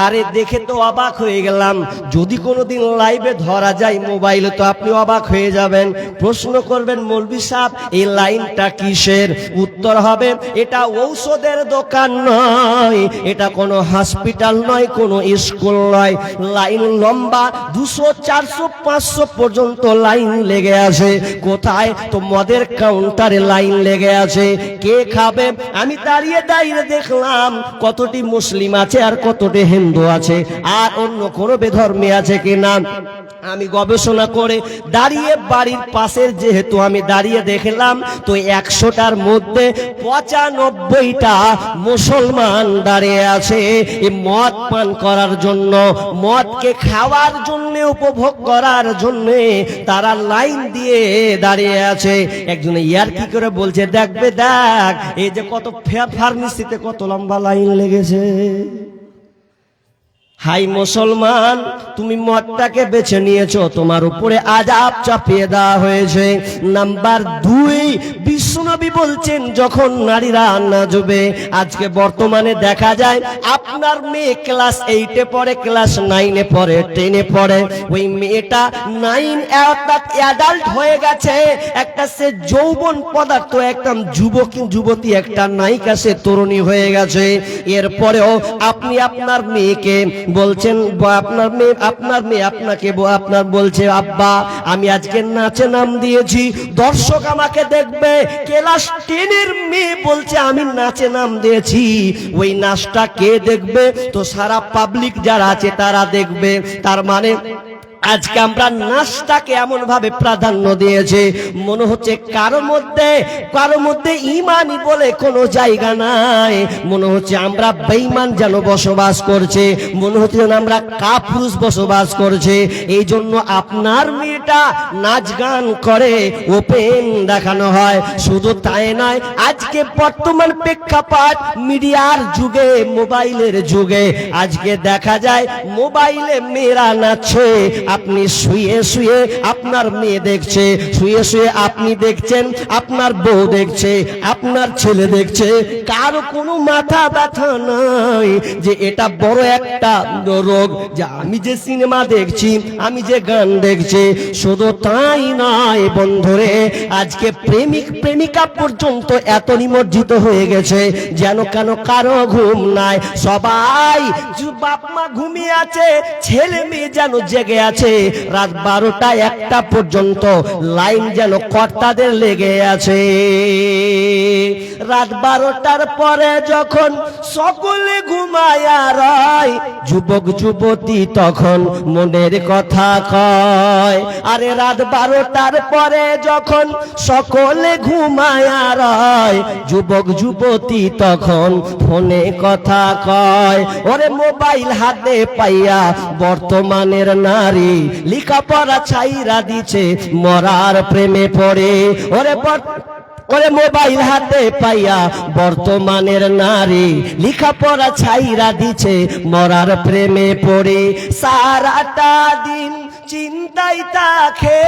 আরে দেখে তো অবাক হয়ে গেলাম। যদি কোনোদিন লাইভে ধরা যায় মোবাইলে, তো আপনি অবাক হয়ে যাবেন। প্রশ্ন করবেন, মৌলভী সাহেব এই লাইনটা কিসের? উত্তর হবে, এটা ঔষধের দোকান নয়, এটা কোনো হসপিটাল নয়, কোনো স্কুল নয়। লাইন লম্বা, 200, 400, 500 পর্যন্ত লাইন লেগে আছে। কোথায়? তো মদের কাউন্টারে লাইন লেগে আছে। কে খাবে? আমি দাঁড়িয়ে দাঁড়িয়ে দেখলাম কতটি মুসলিম আছে আর কতটি হিন্দু আছে, আর অন্য কোনো বেধর্মী আছে কিনা। আমি গবেষণা করে দাঁড়িয়ে বাড়ির পাশের, যেহেতু আমি দাঁড়িয়ে দেখলাম, তো 100টার মধ্যে 95টা মুসলমান দাঁড়িয়ে আছে এই মদ পান করার জন্য, মদকে খাওয়ার জন্য, উপভোগ করার জন্য তারা লাইন দিয়ে দাঁড়িয়ে আছে। একজন ইয়ার কি করে বলছে, দেখবে দেখ এই যে কত ফার্মেসিতে কত লম্বা লাইন লেগেছে। হাই মুসলমান, তুমি মদটাকে বেছে নিয়েছো, তোমার উপরে আযাব চাপিয়ে দেওয়া হয়েছে। নাম্বার 2, বিশ্বনবী বলছেন যখন নারীরা নাচবে, আজকে বর্তমানে দেখা যায় আপনার মেয়ে ক্লাস 8-এ পড়ে, ক্লাস 9-এ পড়ে, 10-এ পড়ে, ওই মেয়েটা 9 অর্থাৎ অ্যাডাল্ট হয়ে গেছে, একটা সে যৌবন পদার্থ, একদম যুবতী, একটা নায়িকা, সে তরুণী হয়ে গেছে। এরপরেও আপনি আপনার মেয়েকে বলছেন, আপনার মেয়ে আপনাকে আপনার বলছে, আব্বা আমি আজকে নাচে নাম দিয়েছি, দর্শক আমাকে দেখবে। ক্লাস 10-এর মেয়ে বলছে আমি নাচে নাম দিয়েছি, ওই নাচটা কে দেখবে? তো সারা পাবলিক যারা আছে তারা দেখবে। তার মানে আজকে আমরা নাচটাকে এমন ভাবে প্রাধান্য দিয়েছে, মনে হচ্ছে কারো মধ্যে ঈমানই বলে কোনো জায়গা নাই। মনে হচ্ছে আমরা বেঈমান যেন বসবাস করছে, মনে হচ্ছে যেন আমরা কাপুরুষ বসবাস করছে। এই জন্য আপনার মেয়েটা নাচ গান করে, ওপেন দেখানো হয়। শুধু তাই নয়, আজকে বর্তমান প্রেক্ষাপট মিডিয়ার যুগে, মোবাইলের যুগে, আজকে দেখা যায় মোবাইলে মেয়েরা নাচছে, আপনি শুয়ে শুয়ে আপনার মেয়ে দেখছে, শুয়ে শুয়ে আপনি দেখছেন, আপনার বউ দেখছে, আপনার ছেলে দেখছে। কারো কোনো মাথা ব্যথা নাই যে এটা বড় একটা রোগ, যে আমি যে সিনেমা দেখছি, আমি যে গান দেখছি। শুধু তাই নয় বন্ধুরে, আজকে প্রেমিক প্রেমিকা পর্যন্ত এত নিমজ্জিত হয়ে গেছে যেন কেন কারো ঘুম নাই। সবাই বাপ মা ঘুমিয়ে আছে, ছেলে মেয়ে যেন জেগে আছে, আছে, রাত 12টা 1টা পর্যন্ত লাইন যেন কর্তাদের লেগে আছে। রাত 12টার পরে যখন সকলে ঘুমায়া রয়, যুবক যুবতী তখন মনের কথা কয়। আরে রাত 12টার পরে যখন সকলে ঘুমায়া রয়, যুবক যুবতী তখন ফোনে কথা কয়। ওরে মোবাইল হাতে পাইয়া বর্তমানের নারী লেখাপড়া ছাইরা দিছে মরার প্রেমে পড়ে। ওরে মোবাইল হাতে পাইয়া বর্তমানের নারী লেখাপড়া ছাইরা দিছে মরার প্রেমে পড়ে। সারাটা দিন চিন্তাই থাকে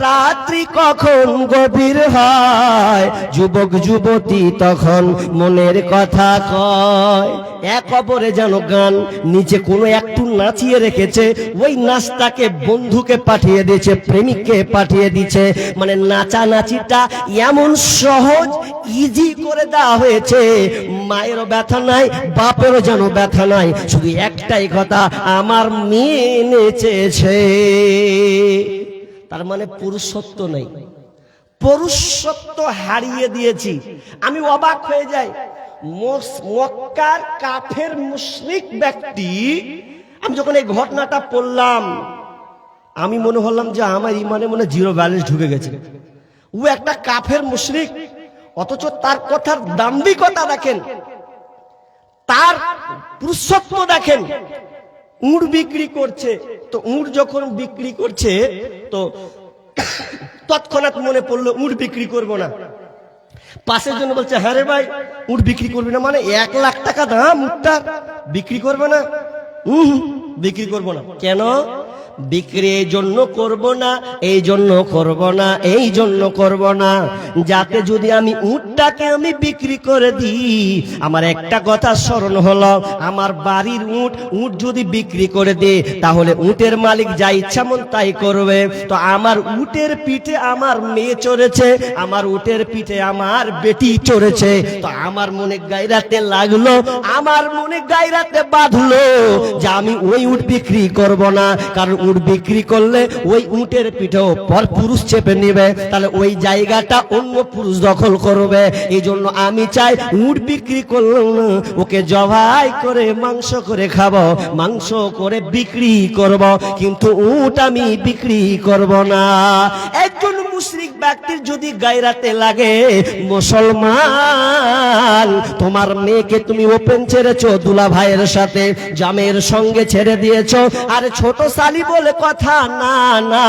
রাত্রি কখন গভীর হয়, যুবক যুবতী তখন মনের কথা কয়। এক খবরে যেন গান নিচে কোনো একটু নাচিয়ে রেখেছে, ওই নাচটাকে বন্ধুকে পাঠিয়ে দিয়েছে, প্রেমিককে পাঠিয়ে দিয়েছে। মানে নাচানাচিটা এমন সহজ ইজি করে দেওয়া হয়েছে, মায়েরও ব্যথা নাই, বাপেরও যেন ব্যথা নাই, শুধু একটাই কথা, আমার মেয়ে নেচেছে। তার মানে পুরুষত্ব নেই, পুরুষত্ব হারিয়ে দিয়েছি। আমি অবাক হয়ে যাই, মক্কার কাফের মুশরিক ব্যক্তি, আমি যখন এই ঘটনাটা পড়লাম আমি মনে হলাম যে আমার ইমানে মনে জিরো ব্যালেন্স ঢুকে গেছে। ও একটা কাফের মুশরিক, অথচ তার কথার দাম্ভিকতা দেখেন, তার পুরুষত্ব দেখেন। উট বিক্রি করছে, তো উট যখন বিক্রি করছে তো তৎক্ষণাৎ মনে পড়লো উট বিক্রি করবো না। পাশের জন্য বলছে, হ্যাঁ রে ভাই উট বিক্রি করবি না মানে 1 লাখ টাকা দাম উটটা, বিক্রি করবে না? বিক্রি করবো না। কেন বিক্রি? এই জন্য করব না, এই জন্য করব না, এই জন্য করব না, যাতে যদি আমি উটটাকে আমি বিক্রি করে দিই, আমার একটা কথা স্মরণ হলো, আমার বাড়ির উট যদি বিক্রি করে দিই তাহলে উটের মালিক যা ইচ্ছা মন তাই করবে। তো আমার উটের পিঠে আমার মেয়ে চড়েছে, আমার উটের পিঠে আমার বেটি চড়েছে, তো আমার মনে গায়রাতে লাগলো, আমার মনে গায়রাতে বাঁধলো যে আমি ওই উট বিক্রি করব না। কারণ উট বিক্রি করলে ওই উটের পিঠেও পর পুরুষ চেপে নেবে, তাহলে ওই জায়গাটা অন্য পুরুষ দখল করবে। এই জন্য আমি চাই উট বিক্রি করলাম না, ওকে জবাই করে মাংস করে খাবো, মাংস করে বিক্রি করব, কিন্তু উট আমি বিক্রি করব না। একজন মুশরিক ব্যক্তির যদি গায়রাতে লাগে, মুসলমান তোমার মেয়েকে তুমি ওপেন ছেড়েছো দুলা ভাইয়ের সাথে, জামের সঙ্গে ছেড়ে দিয়েছো, আর ছোট শালি বলে কথা না, না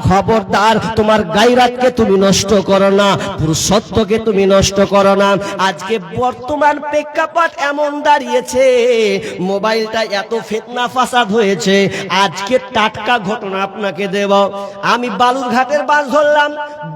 খবরদার, তোমার গায়রাতকে তুমি নষ্ট করো না, পুরুষত্বকে তুমি নষ্ট করো না। আজকে বর্তমান প্রেক্ষাপট এমন দাঁড়িয়েছে, মোবাইলটা এত ফিতনা ফাসাদ হয়েছে। আজকে টাটকা ঘটনা আপনাকে দেব। আমি বালুরঘাটের বাস ধরলাম,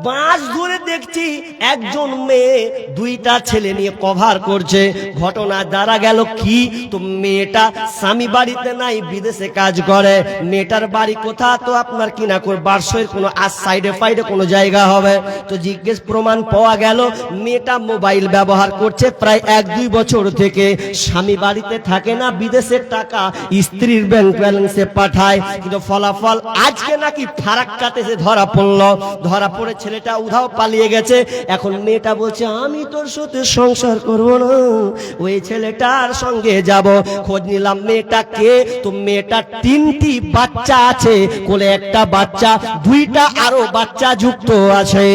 বাস ধরে দেখছি একজন মেয়ে 2টা ছেলে নিয়ে কভার করছে। ঘটনা জানা গেল কি, তো মেয়েটা স্বামী বাড়িতে নাই, বিদেশে কাজ করে। মেয়েটার বাড়ি কোথা, তো আপনার কিনা করে বারসয়ের কোনো সাইডে ফাইডে কোনো জায়গা হবে। তো জিজ্ঞেস প্রমাণ পাওয়া গেল মেয়েটা মোবাইল ব্যবহার করছে প্রায় 1-2 বছর থেকে। স্বামী বাড়িতে থাকে না, বিদেশের টাকা স্ত্রীর ব্যাংক ব্যালেন্সে পাঠায়। কিন্তু ফলাফল আজকে নাকি ফারাক্কাতে সে ধরা পড়লো, ধরা পড়ে ছেলেটা উধাও পালিয়ে গেছে। এখন মেয়েটা বলছে আমি তোর সাথে সংসার করব না, ওই ছেলেটার সঙ্গে যাব। খোঁজ নিলাম মেয়েটা কে, তো মেয়েটা 3টি বাচ্চা আছে, কোলে একটা বাচ্চা, 2টা আরো বাচ্চা যুক্ত আছে।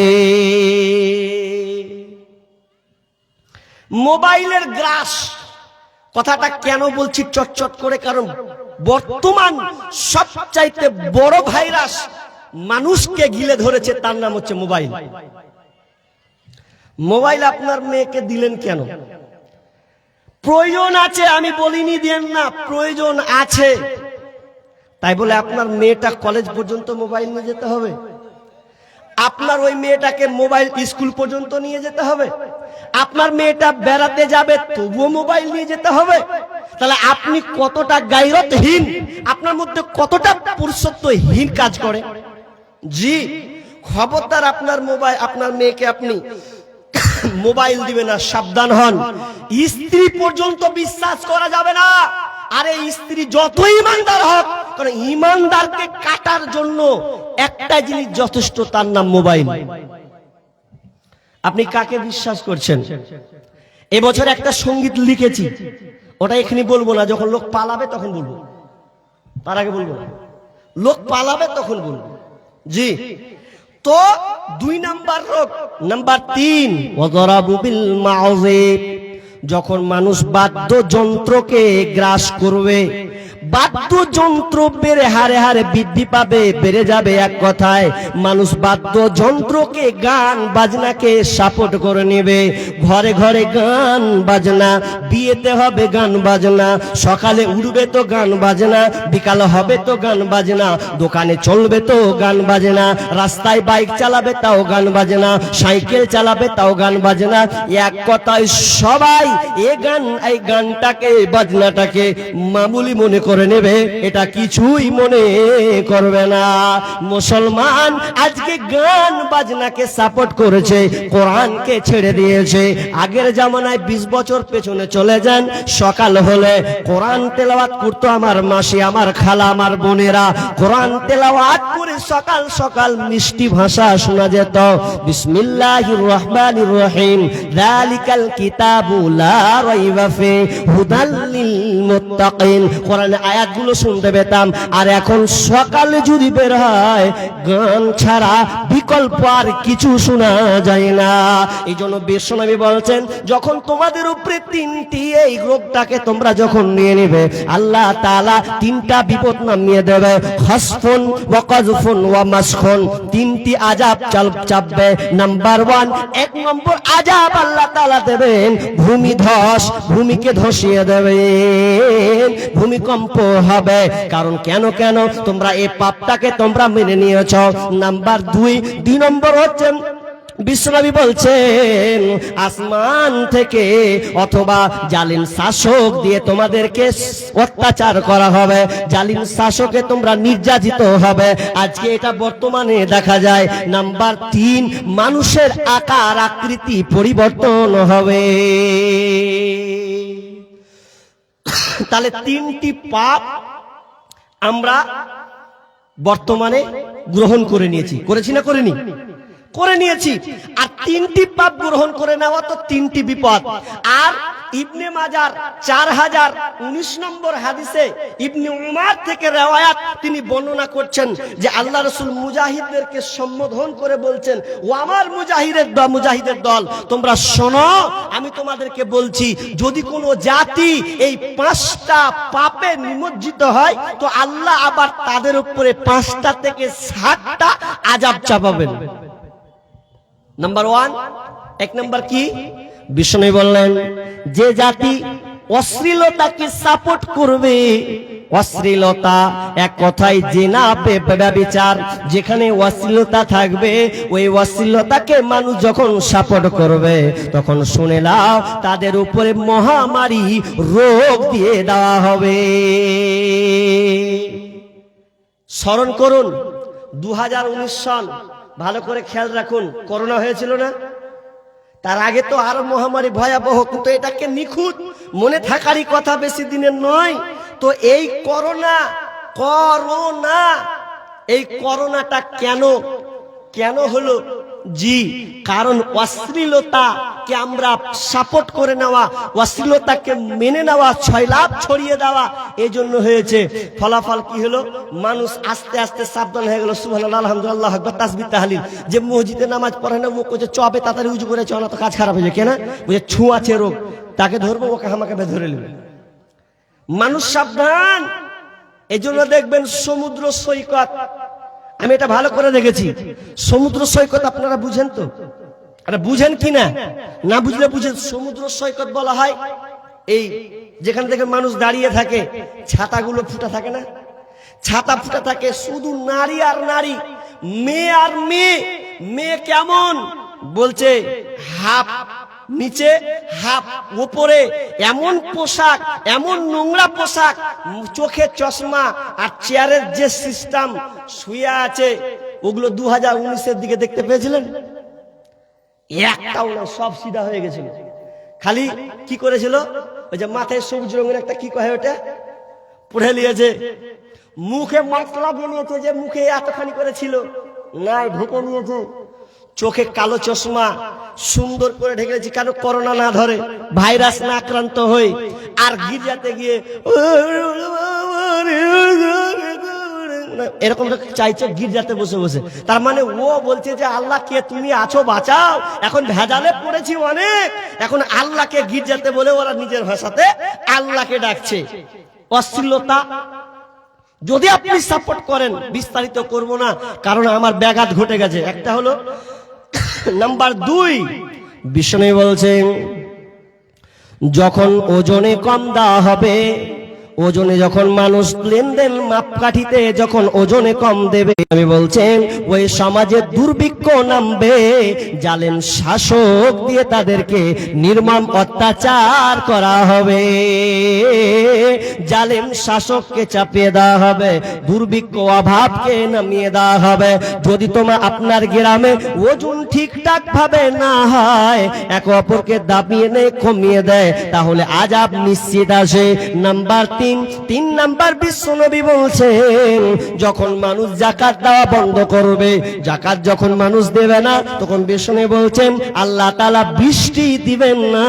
মোবাইলের গ্রাস কথাটা কেন বলছি চটচট করে, কারণ বর্তমান সবচাইতে বড় ভাইরাস মানুষকে গিলে ধরেছে, তার নাম হচ্ছে মোবাইল। মোবাইল আপনার মেয়েকে দিলেন কেন? প্রয়োজন আছে, আমি বলিনি দেন না, প্রয়োজন আছে। তাই বলে আপনার মেয়েটা কলেজ পর্যন্ত মোবাইল নিয়ে যেতে হবে? আপনার ওই মেয়েটাকে মোবাইল স্কুল পর্যন্ত নিয়ে যেতে হবে? আপনার মেয়েটা বেড়াতে যাবে তবুও মোবাইল নিয়ে যেতে হবে? তাহলে আপনি কতটা গায়রতহীন, আপনার মধ্যে কতটা পুরুষত্বহীন কাজ করে। জি খবরদার, আপনার মোবাইল, আপনার মেয়েকে আপনি মোবাইল দিবে না, সাবধান হন। স্ত্রী পর্যন্ত বিশ্বাস করা যাবে না। আরে স্ত্রী যতই ইমানদার হোক, কারণ ইমানদারকে কাটার জন্য একটা জিনিস যথেষ্ট, তার নাম মোবাইল। আপনি কাকে বিশ্বাস করছেন? এবছর একটা সঙ্গীত লিখেছি, ওটা এখানে বলবো না, যখন লোক পালাবে তখন বলবো, তার আগে বলবো না। লোক পালাবে তখন বলবো। জি, তো 2 নাম্বার রোগ। নাম্বার 3, ওয়াযরাবু বিল মাউযিব। যখন মানুষ বাদ্যযন্ত্রকে গ্রাস করবে, বাদ্যযন্ত্র বেড়ে হারে হারে বৃদ্ধি পাবে, বেড়ে যাবে। এক কথায় মানুষ বাদ্যযন্ত্রকে, গান বাজনাকে সাপোর্ট করে নেবে। ঘরে ঘরে গান বাজনা, বিয়েতে হবে গান বাজনা, সকালে উঠবে তো গান বাজনা, বিকালে হবে তো গান বাজনা, দোকানে চলবে তো গান বাজনা, রাস্তায় বাইক চালাবে তাও গান বাজনা, সাইকেল চালাবে তাও গান বাজনা। এক কথায় সবাই এই গানটাকে, বাজনাটাকে মামুলি মনে করে নেবে, এটা কিছুই মনে করবে না। মুসলমান আজকে গান বাজনাকে সাপোর্ট করেছে, কোরআনকে ছেড়ে দিয়েছে। আগের জামানায় 20 বছর পেছনে চলে যান, সকাল হলে কোরআন তেলাওয়াত করতো আমার মাসি, আমার খালা, আমার বোনেরা। কোরআন তেলাওয়াত করে সকাল সকাল মিষ্টি ভাষা শোনা যেত। বিসমিল্লাহির রহমানির রহিম, যালিকাল কিতাবু লা রাইবা ফি হুদাল লিল মুত্তাকিন। কোরআনের আয়াতগুলো শুনতে পেতাম। আর এখন সকালে যদি বের হয়, গান ছাড়া বিকল্প আর কিছু শোনা যায় না। এই জন্য বিশ্বনবী বলছেন, যখন তোমাদের উপরে 3টি এই রোগটাকে তোমরা যখন নিয়ে নেবে, আল্লাহ তাআলা 3টা বিপদ নামিয়ে দেবে। খাসফুন ওয়া কাযফুন ওয়া মাসখুন, 3টি আযাব চাপবে। নাম্বার 1, 1 নম্বর আযাব আল্লাহ তাআলা দেবেন ভূমিধস, ভূমিকে ধসিয়ে দেবেন, ভূমিকম্প হবে। কারণ কেন তোমরা এই পাপটাকে তোমরা মেনে নিয়েছ। নাম্বার 2 নম্বর হচ্ছে, বিশ্বনবী বলছেন, আসমান থেকে অথবা জালিম শাসক দিয়ে তোমাদেরকে অত্যাচার করা হবে, জালিম শাসকে তোমরা নির্যাতিত হবে। আজকে এটা বর্তমানে দেখা যায়। নাম্বার 3, মানুষের আকার আকৃতি পরিবর্তন হবে। তাহলে 3টি পাপ আমরা বর্তমানে গ্রহণ করে নিয়েছি। করেছি না করিনি? করে নিয়েছি। আর 3টি পাপ গ্রহণ করে নেওয়া তো 3টি বিপদ। আর ইবনে মাজার 4019 নম্বর হাদিসে ইবনে উমার থেকে রিওয়ায়াত, তিনি বর্ণনা করছেন যে আল্লাহ রাসূল মুজাহিদদেরকে সম্বোধন করে বলছেন, ও আমার মুজাহিদের দল, তোমরা শোনো, আমি তোমাদেরকে বলছি, যদি কোনো জাতি এই 5টা পাপে নিমজ্জিত হয়, তো আল্লাহ আবার তাদের উপরে 5টা থেকে 7টা আযাব চাপাবেন। নাম্বার 1 নম্বর কি? বিষ্ণু বললেন, যে জাতি অশ্লীলতাকে সাপোর্ট করবে, অশ্লীলতা এক কথায় জিনা, ব্যভিচার, যেখানে অশ্লীলতা থাকবে, ওই অশ্লীলতাকে মানুষ যখন সাপোর্ট করবে, তখন শুনে নাও তাদের উপরে মহামারী রোগ দিয়ে দেওয়া হবে। স্মরণ করুন 2019 সাল, ভালো করে খেয়াল রাখুন, করোনা হয়েছিল না? তার আগে তো আরো মহামারী ভয়াবহ, কিন্তু এটাকে নিখুঁত মনে থাকারই কথা, বেশি দিনের নয়। তো এই করোনাটা কেন হলো? জি, কারণ অশ্লীলতাকে আমরা সাপোর্ট করে নেওয়া, অশ্লীলতাকে মেনে নেওয়া, ছয়লাভ ছড়িয়ে দেওয়া, এই জন্য হয়েছে। ফলাফল কি হলো? মানুষ আস্তে আস্তে সাবধান হয়ে গেল। সুবহানাল্লাহ, আলহামদুলিল্লাহ, আল্লাহু আকবার, তাসবিহ তাহলিল। যে মসজিদে নামাজ পড়ে না, ও কোচে চবে তাড়াতাড়ি উজু করে চলা, তো কাজ খারাপ হয়ে যায়। কেন? বুঝে ছুঁয়াছে রোগ, তাকে ধরবো, ওকে আমাকে ধরে নেবে। মানুষ সাবধান। এই জন্য দেখবেন সমুদ্র সৈকত, আমি এটা ভালো করে দেখেছি, সমুদ্র সৈকত আপনারা বুঝেন তো? আরে বুঝেন কি না? না বুঝলে বুঝেন। সমুদ্র সৈকত বলা হয় এই যেখান থেকে মানুষ দাঁড়িয়ে থাকে, ছাতাগুলো ফুটা থাকে না, ছাতা ফুটা থাকে, শুধু নারী আর নারী, মেয়ে আর মেয়ে। মেয়ে কেমন? বলছে হাফ নিচে, হাফ উপরে, এমন পোশাক, এমন নোংরা পোশাক, চোখে চশমা, আর চেয়ারের যে সিস্টেম শুয়ে আছে, ওগুলো 2019-এর দিকে দেখতে পেয়েছিলেন? একটাও না, সব সিধা হয়ে গেছিল। খালি কি করেছিল? ওই যে মাথায় সবুজ রঙের একটা কি কয় ওটা পড়ে নিয়েছে, মুখে মশলা দিয়ে নিয়েছে, যে মুখে এতখানি করেছিল নাই ঢেকে নিয়েছে, চোখে কালো চশমা সুন্দর করে ঢেকে নিয়েছে, কেন করোনা না ধরে, ভাইরাস না আক্রান্ত হই। আর গির্জাতে গিয়ে এরকম চাইছে গির্জাতে বসে বসে। তার মানে ও বলছে যে আল্লাহ কে তুমি আছো, বাঁচাও। এখন ভেজালে পড়েছি অনেক, এখন আল্লাহকে গির্জাতে বলে ওরা নিজের ভাষাতে আল্লাহকে ডাকছে। অশ্লীলতা যদি আপনি সাপোর্ট করেন, বিস্তারিত করব না কারণ আমার ব্যাঘাত ঘটে গেছে। একটা হলো নাম্বার 2, বিষ্ণু বলছেন যখন ওজনে কম দেওয়া হবে, ওজনে যখন মানুষ লেনদেন মাপকাঠিতে যখন ওজনে কম দেবে, আমি বলছেন ওই সমাজে দুর্ভিক্ষ নামবে, জালেম শাসক দিয়ে তাদেরকে নির্মম অত্যাচার করা হবে, জালেম শাসককে চাপিয়ে দেওয়া হবে, দুর্ভিক্ষ অভাবকে নামিয়ে দেওয়া হবে। যদি তোমার আপনার গ্রামে ওজন ঠিকঠাক ভাবে না হয়, একে অপরকে দাবিয়ে নেয় কমিয়ে দেয়, তাহলে আযাব নিশ্চিত আসে। নাম্বার 3 নাম্বার বিশ্বনবী বলছেন যখন মানুষ যাকাত দেওয়া বন্ধ করবে, যাকাত যখন মানুষ দেবে না, তখন বিশ্বনবী বলছেন আল্লাহ তাআলা বৃষ্টি দিবেন না।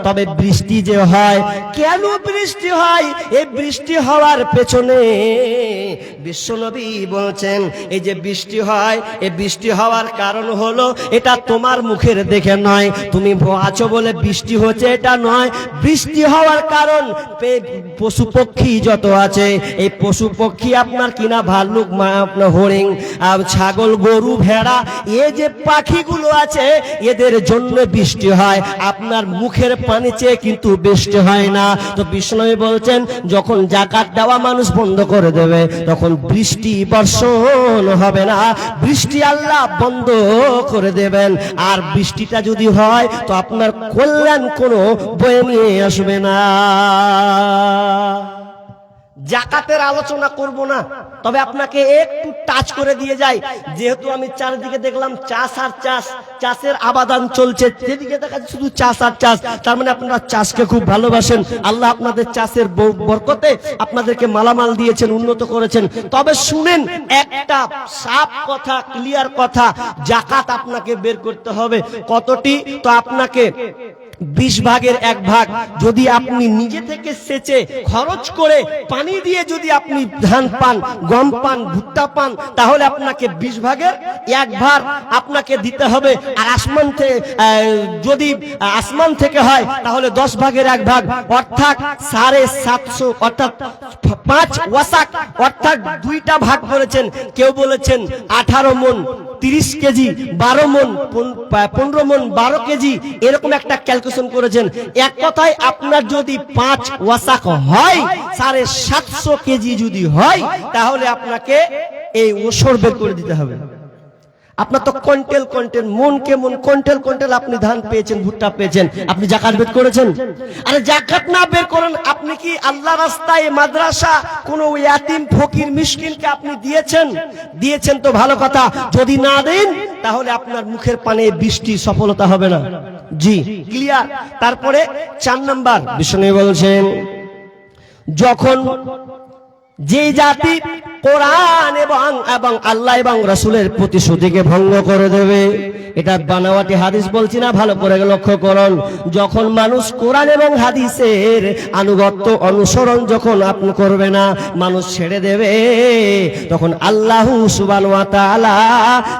তবে বৃষ্টি যে হয়, কেন বৃষ্টি হয়, এই বৃষ্টি হওয়ার পেছনে বিশ্বনবী বলছেন এই যে বৃষ্টি হয়, এই বৃষ্টি হওয়ার কারণ হলো এটা তোমার মুখের দেখে নয়, তুমি আছো বলে বৃষ্টি হচ্ছে এটা নয়। বৃষ্টি হওয়ার কারণ পশু পক্ষী যত আছে, এই পশু পক্ষী আপনার কিনা ভাল্লুক, আপনার হরিণ, ছাগল, গরু, ভেড়া, এই যে পাখিগুলো আছে এদের জন্য বৃষ্টি হয়, আপনার মুখের পানি চেয়ে কিন্তু বৃষ্টি হয় না। তো বিষ্ণু বলছেন যখন যাকাত দেওয়া মানুষ বন্ধ করে দেবে, তখন বৃষ্টি বর্ষণ হবে না, বৃষ্টি আল্লাহ বন্ধ করে দেবেন। আর বৃষ্টিটা যদি হয় তো আপনার কল্যাণ কোনো বয়ে নিয়ে আসবে না। যাকাতের আলোচনা করব না, তবে আপনাকে একটু টাচ করে দিয়ে যাই। যেহেতু আমি চারিদিকে দেখলাম চাষ আর চাষ, চাষের আবাদান চলছে, যেদিকে দেখা যাচ্ছে শুধু চাষ আর চাষ, তার মানে আপনারা চাষকে খুব ভালোবাসেন। আল্লাহ আপনাদের চাষের বরকতে আপনাদেরকে মালামাল দিয়েছেন, উন্নত করেছেন। তবে শুনেন একটা সাফ কথা, ক্লিয়ার কথা, যাকাত আপনাকে বের করতে হবে। কতটি? তো আপনাকে 20 ভাগের 1 ভাগ যদি আপনি নিজে থেকে সেচে খরচ করে পানি দিয়ে যদি আপনি ধান পান, গম পান, ভুট্টা পান, তাহলে আপনাকে 20 ভাগের 1 ভাগ আপনাকে দিতে হবে। আর আসমান থেকে যদি আসমান থেকে হয় তাহলে 10 ভাগের 1 ভাগ, অর্থাৎ 750, অর্থাৎ 5 ওয়াসাক, অর্থাৎ 2টা ভাগ করেছেন। কেউ বলেছেন 18 মন 30 কেজি, 12 মন 15 মন 12 কেজি, এরকম একটা ক্যালকুলেশন করেছেন। এক কথায় আপনার যদি 5 ওয়াসাক হয়, 750 কেজি যদি হয়, তাহলে আপনাকে এই ওসর বের করে দিতে হবে। আপনার তো কুইন্টাল মনকে মন, কুইন্টাল আপনি ধান পেয়েছেন, ভুট্টা পেয়েছেন, আপনি যাকাত বের করেছেন? আরে যাকাত না বের করেন, আপনি কি আল্লাহ রাস্তায় মাদ্রাসা কোন ইয়াতিম ফকির মিসকিনকে আপনি দিয়েছেন তো ভালো কথা, যদি না দেন তাহলে আপনার মুখের পানে বৃষ্টি সফলতা হবে না। জি, ক্লিয়ার। তারপরে 4 নাম্বার বিষ্ণু বলছেন যখন যে জাতি কোরআন এবং আল্লাহ এবং রাসূলের প্রতিশ্রুতিকে ভঙ্গ করে দেবে, এটা বানাওয়াটি হাদিস বলছি না, ভালো করে লক্ষ্য করুন। যখন মানুষ কোরআন এবং হাদিসের আনুগত্য অনুসরণ যখন আপনি করবে না, মানুষ ছেড়ে দেবে, তখন আল্লাহ সুবহানাহু ওয়া তাআলা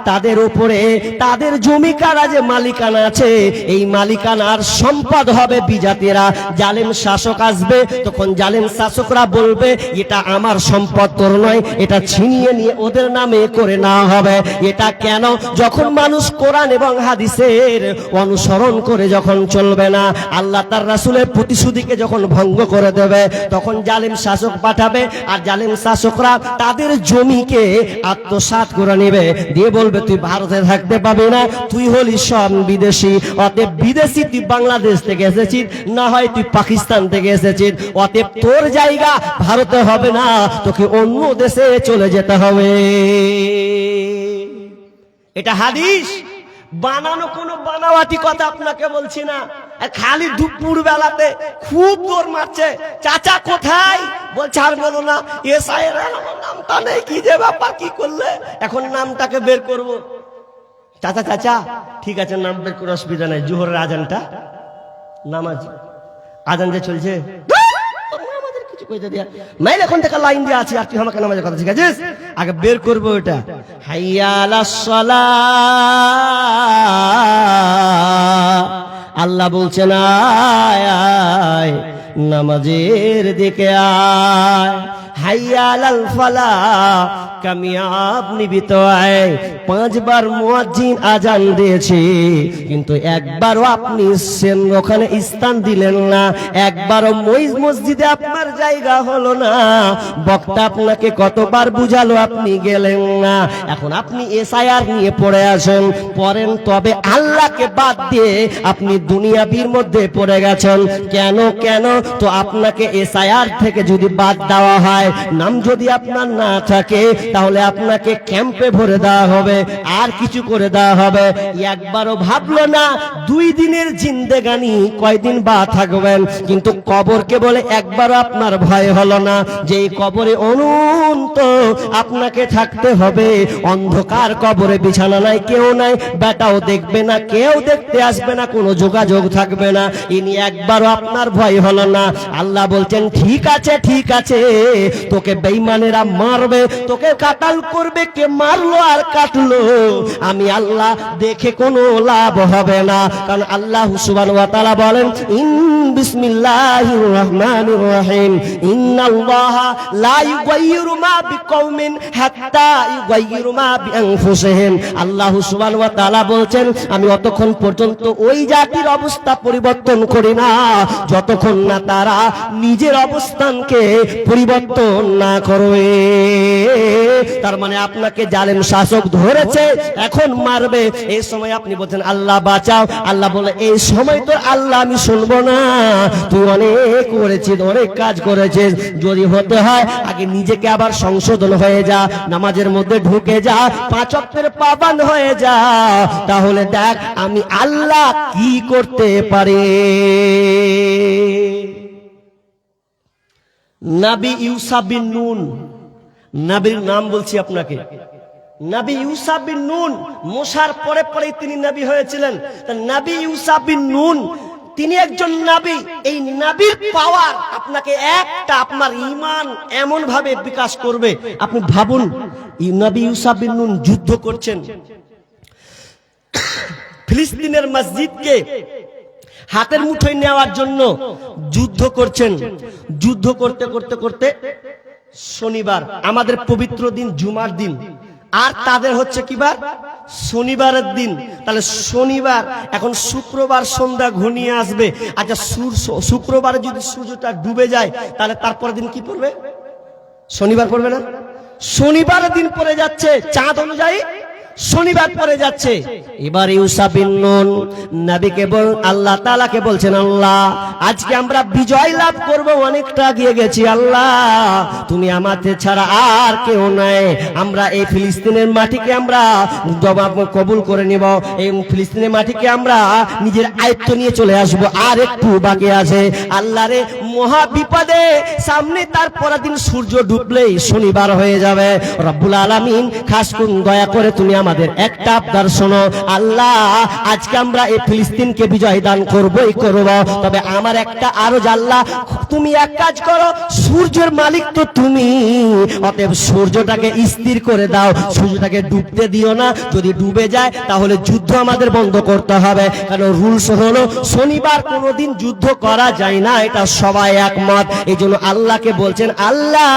তাদের উপরে তাদের জমিকারা যে মালিকানা আছে, এই মালিকানার সম্পদ হবে বিজাতিরা। জালেম শাসক আসবে, তখন জালেম শাসকরা বলবে এটা আমার সম্পদ, তোর নয়, এটা ছিনিয়ে নিয়ে ওদের নামে করে না হবে। এটা কেন? যখন মানুষ কোরআন এবং হাদিসের অনুসরণ করে যখন চলবে না, আল্লাহ তার রাসূলের প্রতিশ্রুতিকে যখন ভঙ্গ করে দেবে, তখন জালেম শাসক পাঠাবে, আর জালেম শাসকরা তাদের জমিকে আত্মসাৎ করে নেবে, দিয়ে বলবে তুই ভারতে থাকতে পাবি না, তুই হলি সব বিদেশি, অতএব বিদেশি তুই বাংলাদেশ থেকে এসেছিস, না হয় তুই পাকিস্তান থেকে এসেছিস, অতএব তোর জায়গা ভারতে হবে না, তোকে অন্য দেশে চলে যেতে হবে। এটা হাদিস, বানানো কোনো বানাওয়াটি কথা আপনাকে বলছি না। আর খালি দুপুর বেলাতে খুব দৌড় মারছে, চাচা কোথায়? বলছে আর বলো না, এসআইয়ের আমার নামটা নেই, কি যে ব্যাপার, কি করলে এখন নামটাকে বের করব। চাচা চাচা ঠিক আছে, নাম বের করে অসুবিধা নাই, জোহরের আজানটা, নামাজ আজান যে চলছে, আমাদের কিছু কইতে দিয়া নাই, এখন থেকে লাইন দিয়ে আছে, আর তুই আমাকে নামাজের কথা শিখাচ্ছিস, আগে বের করবো ওটা। হাইয়া আলাস সালাহ, আল্লাহ বলছেন আয় আয় নামাজের দিকে আয়, হাইয়া আলাল ফালাহ, কামিয়াব নিবিত আয়। 5 বার মুয়াজ্জিন আজান দিয়েছে, কিন্তু একবারও আপনি ওখানে স্থান দিলেন না, একবারও মসজিদে আপনার জায়গা হলো না। বক্তা আপনাকে কতবার বুঝালো, আপনি গেলেন না। এখন আপনি এসআইআর নিয়ে পড়ে আছেন, পড়েন তবে আল্লাহকে বাদ দিয়ে আপনি দুনিয়াবির মধ্যে পড়ে গেছেন। কেন কেন? তো আপনাকে এসআইআর থেকে যদি বাদ দেওয়া হয়, নাম যদি আপনার না থাকে, তাহলে আপনাকে ক্যাম্পে ভরে দেওয়া হবে, আর কিছু করে দেওয়া হবে। একবারও ভাবলো না 2 দিনের জিন্দেগানি কয়দিন বা থাকবেন, কিন্তু কবরকে বলে একবারও আপনার ভয় হলো না যে এই কবরে অনন্ত আপনাকে থাকতে হবে। অন্ধকার কবরে, বিছানা নাই, কেউ নাই, বেটাও দেখবে না, কেউ দেখতে আসবে না, কোনো যোগাযোগ থাকবে না, ইনি একবারও আপনার ভয় হলো না। আল্লাহ বলছেন ঠিক আছে ঠিক আছে, তোকে বেঈমানেরা মারবে, তোকে কাটাল করবে, কে মারলো আর কাটলো আমি আল্লাহ দেখে কোনো লাভ হবে না। কারণ আল্লাহ সুবহানাহু ওয়া তাআলা বলেন, বিসমিল্লাহির রহমানির রহিম, ইন্নাল্লাহা লা ইউগাইয়িরু মা বিকওমিন হাত্তা ইউগাইয়িরু মা বিআনফুসিহিম। আল্লাহ সুবহানাহু ওয়া তাআলা বলছেন, আমি অতক্ষণ পর্যন্ত ওই জাতির অবস্থা পরিবর্তন করি না যতক্ষণ না তারা নিজের অবস্থানকে পরিবর্তন না করবে। তার মানে আপনাকে জালেম শাসক ধরেছে, এখন মারবে, এই সময় আপনি বলছেন আল্লাহ বাঁচাও, আল্লাহ বলে এই সময় তো আল্লাহ আমি শুনবো না, তুই অনেক করেছিস, অনেক কাজ করেছিস, যদি হতে হয় আগে নিজেকে আবার সংশোধন হয়ে যা, নামাজের মধ্যে ঢুকে যা, 5 ওয়াক্তের পাবান হয়ে যা, তাহলে দেখ আমি আল্লাহ কি করতে পারি। নবী ইউসা বিন নুন, নবীর নাম বলছি আপনাকে, নবী ইউসা বিন নুন, মুসার পরে পরে তিনি নবী হয়েছিলেন। তা নবী ইউসা বিন নুন তিনি একজন নবী। এই নবীর পাওয়ার আপনাকে একটা, আপনার ঈমান এমন ভাবে বিকাশ করবে, আপনি ভাবুন, নবী ইউসা বিন নুন যুদ্ধ করছেন, ফিলিস্তিনের মসজিদকে হাতের মুঠোয় নেওয়ার জন্য যুদ্ধ করছেন। যুদ্ধ করতে করতে করতে শনিবার, আমাদের পবিত্র দিন জুমার দিন, আর তাদের হচ্ছে কি বার? শনিবারের দিন। তাহলে শনিবার, এখন শুক্রবার সন্ধ্যা ঘনিয়ে আসবে। আচ্ছা শুক্রবারে যদি সূর্যটা ডুবে যায়, তাহলে তারপরের দিন কি পড়বে? শনিবার পড়বে না? শনিবারের দিন পড়ে যাচ্ছে, চাঁদ অনুযায়ী শনিবার পড়ে যাচ্ছে। এবার ইউসা বিন নুন নবীকে বল, আল্লাহ তাআলাকে বলছেন, আল্লাহ আজকে আমরা বিজয় লাভ করব, অনেকটা গিয়ে গেছি, আল্লাহ তুমি আমাদের ছাড়া আর কেউ নাই, আমরা এই ফিলিস্তিনের মাটিকে আমরা জবাব কবুল করে নিব, এই ফিলিস্তিনের মাটিকে আমরা নিজের আয়ত্ত নিয়ে চলে আসব, আর একটু বাকি আছে। আল্লাহ রে, মহা বিপদে সামনে, তার পরের দিন সূর্য ডুবলেই শনিবার হয়ে যাবে। রব্বুল আলামিন খাস করে দয়া করে তুমি আমাদের একটা আবদার শোনো, আল্লাহ আজকে আমরা এই ফিলিস্তিনকে বিজয় দান করবই করব, তবে আমার একটা আরজ, আল্লাহ তুমি এক কাজ করো, সূর্যের মালিক তো তুমি, অতএব সূর্যটাকে স্থির করে দাও, সূর্যটাকে ডুবতে দিও না, যদি ডুবে যায় তাহলে যুদ্ধ আমাদের বন্ধ করতে হবে। কারণ রুলস হলো শনিবার কোনোদিন যুদ্ধ করা যায় না, এটা সবাই একমত। এই জন্য আল্লাহকে বলছেন, আল্লাহ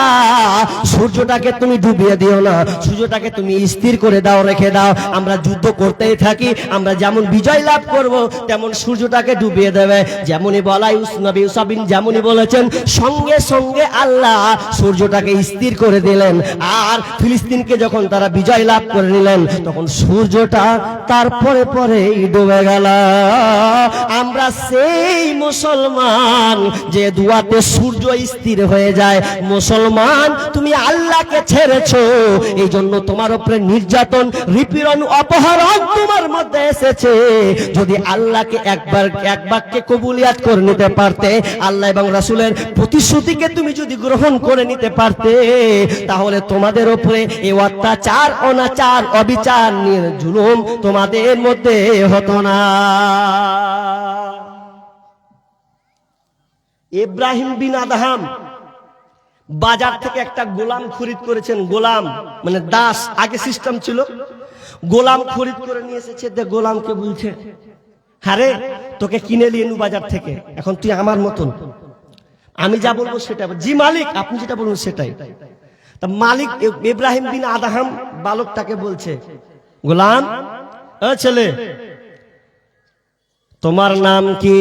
সূর্যটাকে তুমি ডুবিয়ে দিও না, সূর্যটাকে তুমি স্থির করে দাও, রেখে দাও, আমরা যুদ্ধ করতেই থাকি, আমরা যেমন বিজয় লাভ করব তেমন সূর্যটাকে ডুবিয়ে দেবে। যেমনই বলা নবী ইউসা বিন যেমনই বলেছেন, সঙ্গে সঙ্গে আল্লাহ সূর্যটাকে স্থির করে দিলেন। আর ফিলিস্তিনকে যখন তারা বিজয় লাভ করে নিলেন, তখন সূর্যটা তারপরে পরে ডুবে গেল। আমরা সেই মুসলমান যে দুয়াতে সূর্য স্থির হয়ে যায়। মুসলমান, তুমি আল্লাহকে ছেড়েছো, এই জন্য তোমার উপরে নির্যাতন, রিপিরন অপহরণ তোমার মধ্যে এসেছে, যদি আল্লাহকে এক বাক্যে কবুলিয়াত করে নিতে পারতে, আল্লাহ এবং রাসূলের প্রতিশ্রুতিকে তুমি যদি গ্রহণ করে নিতে পারতে, তাহলে তোমাদের উপরে এই অত্যাচার, অনাচার, অবিচার, জুলুম তোমাদের মধ্যে হতো না। ইব্রাহিম বিন আদহাম বাজার থেকে একটা গোলাম খরিদ করেছেন। গোলাম মানে দাস, আগে সিস্টেম ছিল। গোলাম খরিদ করে নিয়ে এসেছে। গোলামকে বলছে, আরে তোকে কিনে নিয়ে নু বাজার থেকে, এখন তুই আমার মতন, আমি যা বলবো সেটা। জি মালিক, আপনি যেটা বলবেন সেটাই। তা মালিক ইব্রাহিম বিন আদহাম বালকটাকে বলছে, গোলাম, ও ছেলে, তোমার নাম কি?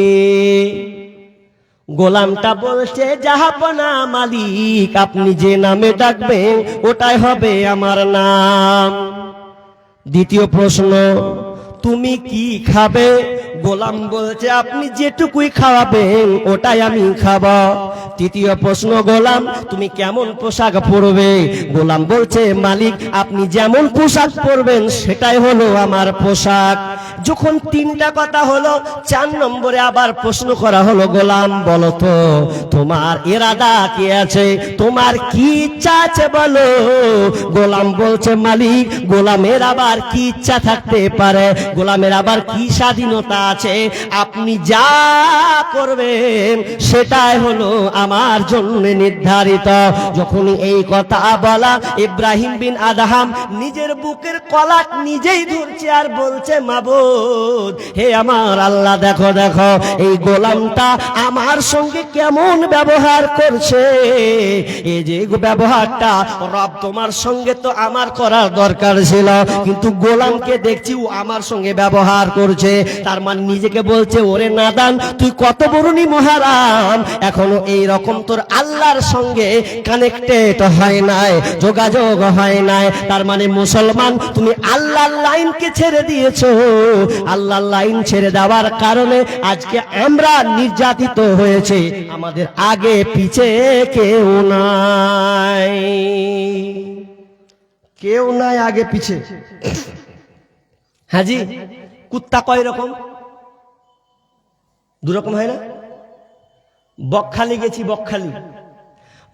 গোলামটা বলছে, জাহাপনা মালিক, আপনি যে নামে ডাকবেন ওটাই হবে আমার নাম। দ্বিতীয় প্রশ্ন, তুমি কি খাবে? গোলাম বলছে, আপনি যেটুকুই খাওয়াবেন ওটাই আমি খাবো। তৃতীয় প্রশ্ন, গোলাম তুমি কেমন পোশাক পরবে? গোলাম বলছে, মালিক আপনি যেমন পোশাক পরবেন সেটাই হলো আমার পোশাক। যখন তিনটা কথা হলো, 4 নম্বরে আবার প্রশ্ন করা হলো, গোলাম বলো তো তোমার ইরাদা কি আছে, তোমার কি ইচ্ছা আছে বলো। গোলাম বলছে, মালিক গোলামের আবার কি ইচ্ছা থাকতে পারে, গোলামের আবার কি স্বাধীনতা আছে, আপনি যা করবেন সেটাই হলো আমার জন্য নির্ধারিত। যখন এই কথা বলা, ইব্রাহিম বিন আদহাম নিজের বুকের কলাক নিজেই ধরছে আর বলছে, মাবুদ হে আমার আল্লাহ, দেখো দেখো এই গোলামটা আমার সঙ্গে কেমন ব্যবহার করছে। এই যে ব্যবহারটা রব তোমার সঙ্গে তো আমার করার দরকার ছিল, কিন্তু গোলামকে দেখছি ও আমার সঙ্গে ব্যবহার করছে। তার মানে নিজেকে বলছে, ওরে নাদান, তুই কত বড়নি মহারাম, এখনো এই রকম তোর আল্লাহর সঙ্গে কানেক্টেড হয় নাই, যোগাযোগ হয় নাই। তার মানে মুসলমান, তুমি আল্লাহর লাইনকে ছেড়ে দিয়েছো। আল্লাহর লাইন ছেড়ে দেওয়ার কারণে আজকে আমরা নির্যাতিত হয়েছে, আমাদের আগে পিছে কেউ নাই, কেউ নাই আগে পিছে। হ্যাঁ জি, কুত্তা কয় রকম? 2 রকম হয় না? বকখালি গেছি,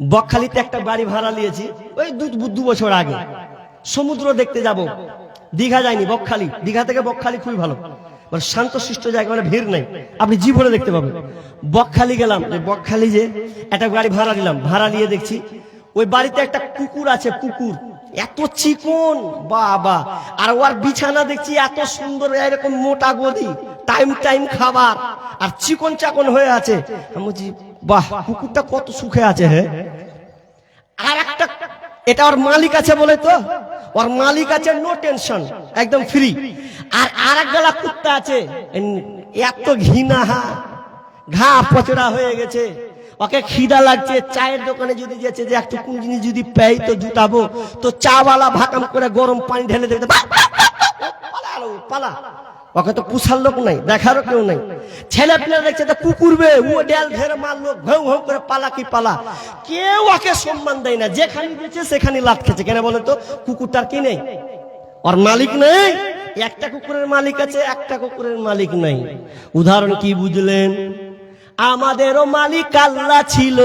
বকখালিতে একটা বাড়ি ভাড়া নিয়েছি, ওই 2 বছর আগে। সমুদ্র দেখতে যাব, দীঘা যায়নি, বকখালি। দীঘা থেকে বকখালি খুবই ভালো, মানে শান্তশিষ্ট জায়গা, মানে ভিড় নেই, আপনি জীবনে দেখতে পাবেন। বকখালি গেলাম, বকখালি যে একটা গাড়ি ভাড়া নিলাম, ভাড়া নিয়ে দেখছি ওই বাড়িতে একটা কুকুর আছে। কুকুর এত চিকন বাবা, আর ওর বিছানা দেখছি এত সুন্দর, এরকম মোটা গদি, টাইম খাবার, আর চিকন চাকন হয়ে আছে। আমি বলছি, বাহ, কুকুরটা কত সুখে আছে। হ্যাঁ, আর একটা, এটা ওর মালিক আছে বলে তো, ওর মালিক আছে নো টেনশন, একদম ফ্রি। আর এক গলা কুত্তা আছে, এত ঘৃণা, ঘা পচড়া হয়ে গেছে। ওকে খিদা লাগছে, চায়ের দোকানে যদি যেছে যে একটু কোন জিনিস যদি পেই তো জুটাবো, তো চাওয়ালা ভাকাম করে গরম পানি ঢেলে দেবে, পালা। ওকে তো পুষার লোক নাই, দেখারও কেউ নাই। ছেলে পেলে দেখছে তো কুকুর বে, ও ডেল ধরে মারলো, ঘৌ ঘৌ করে পালা কি পালা। কেউ ওকে সম্মান দেয় না, যেখানে গেছে সেখানে লাত খেছে। কেন বলে তো, কুকুরটার কি নেই, ওর মালিক নেই। একটা কুকুরের মালিক আছে, একটা কুকুরের মালিক নাই। উদাহরণ কি বুঝলেন? আমাদেরও মালিক আল্লাহ ছিল,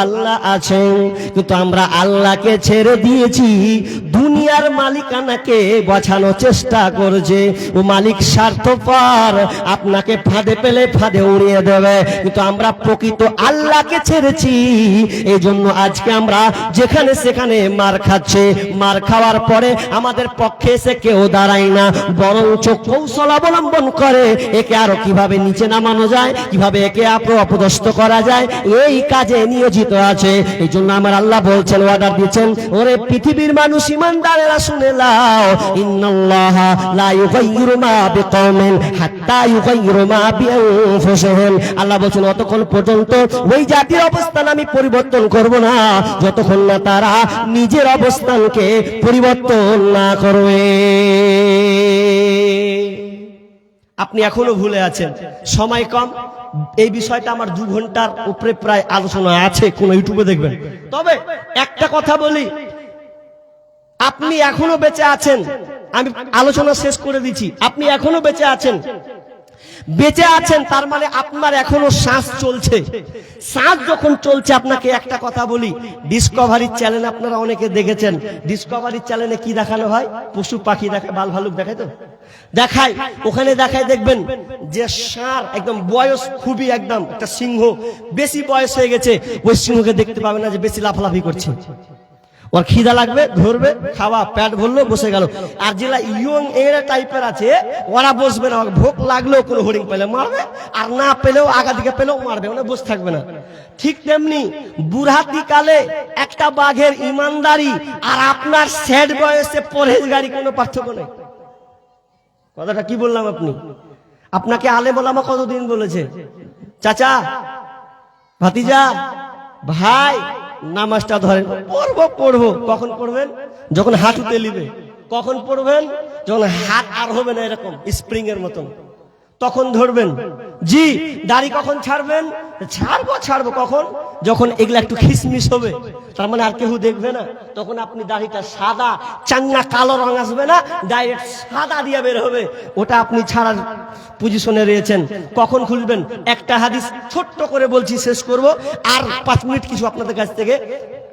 আল্লাহ আছেন, কিন্তু আমরা আল্লাহকে ছেড়ে দিয়েছি, দুনিয়ার মালিকানাকে বাঁচানোর চেষ্টা করছে। ও মালিক স্বার্থপর, আপনাকে ফাঁদে পেলে ফাঁদে উড়িয়ে দেবে, কিন্তু আমরা প্রকৃত আল্লাহকে ছেড়েছি। এই জন্য আজকে আমরা যেখানে সেখানে মার খাচ্ছে, মার খাওয়ার পরে আমাদের পক্ষে এসে কেউ দাঁড়ায় না, বরঞ্চ কৌশল অবলম্বন করে একে আরো কিভাবে নিচে নামানো যায়, কিভাবে একে অপদস্থ করা যায়, এই কাজে নিয়োজিত আছে। এই জন্য আমার আল্লাহ বলছেন, অর্ডার দিচ্ছেন, ওরে পৃথিবীর মানুষ, ইমানদারেরা শুনে নাও, ইন্নাল্লাহা লা ইউগাইয়িরু মা বিকওমিন হাত্তা ইউগাইয়িরু মা বিআনফুসিহিম। আল্লাহ বলছেন, অতক্ষণ পর্যন্ত ওই জাতির অবস্থান আমি পরিবর্তন করব না, যতক্ষণ না তারা নিজের অবস্থানকে পরিবর্তন না করবে। আপনি এখনো ভুলে আছেন, সময় কম, এই বিষয়টা আমার 2 ঘন্টার উপরে প্রায় আলোচনা আছে, কোন ইউটিউবে দেখবেন। তবে একটা কথা বলি, আপনি এখনো বেঁচে আছেন, আমি আলোচনা শেষ করে দিচ্ছি। আপনি এখনো বেঁচে আছেন, বেঁচে আছেন তার মানে আপনার এখনো শ্বাস চলছে। শ্বাস যখন চলছে, আপনাকে একটা কথা বলি, ডিসকভারি চ্যানেল আপনারা অনেকে দেখেছেন। ডিসকভারি চ্যানেলে কি দেখানো হয়? পশু পাখি দেখায়, বাল ভালুক দেখায়, তো দেখায়। ওখানে দেখায়, দেখবেন যে ষাঁড় একদম বয়স খুবই, একদম একটা সিংহ বেশি বয়স হয়ে গেছে, ওই সিংহকে দেখতে পাবে না যে বেশি লাফালাফি করছে। ওর খিদা লাগবে, ধরবে, খাওয়া, পেট ভরলো, বসে গেল। আর যেটা ইয়ং এরা টাইপের আছে, ওরা বসবে না, ভোক লাগলেও কোনো হরিণ পেলে মারবে, আর না পেলেও আগা দিকে পেলেও মারবে, ওরা বসে থাকবে না। ঠিক তেমনি বুড়াতি কালে একটা বাঘের ইমানদারি আর আপনার স্যাড বয়সে পরহেজগারি কোনো পার্থক্য নেই। কথাটা কি বললাম? আপনাকে আলেম ওলামা কতদিন বলেছে, চাচা, ভাতিজা, ভাই, নামাজটা ধরেন, পড়বো। কখন পড়বেন? যখন হাঁটুতে নিবে। কখন পড়বেন? যখন হাত আর হবে না এরকম স্প্রিং এর মতন, তখন ধরবেন। জি, দাড়ি কখন ছাড়বেন? ছাড়বো কখন? যখন এগুলা একটু খিসমিস হবে, তার মানে আর কেউ দেখবে না, তখন আপনি দাড়িটা সাদা, চাঙ্গা কালো রং আসবে না, ডাইরেক্ট সাদা দিয়ে বের হবে, ওটা আপনি ছাড়ার পজিশনে রয়েছেন। কখন খুলবেন? একটা হাদিস ছোট্ট করে বলছি, শেষ করব, আর 5 মিনিট কিছু আপনাদের কাছ থেকে।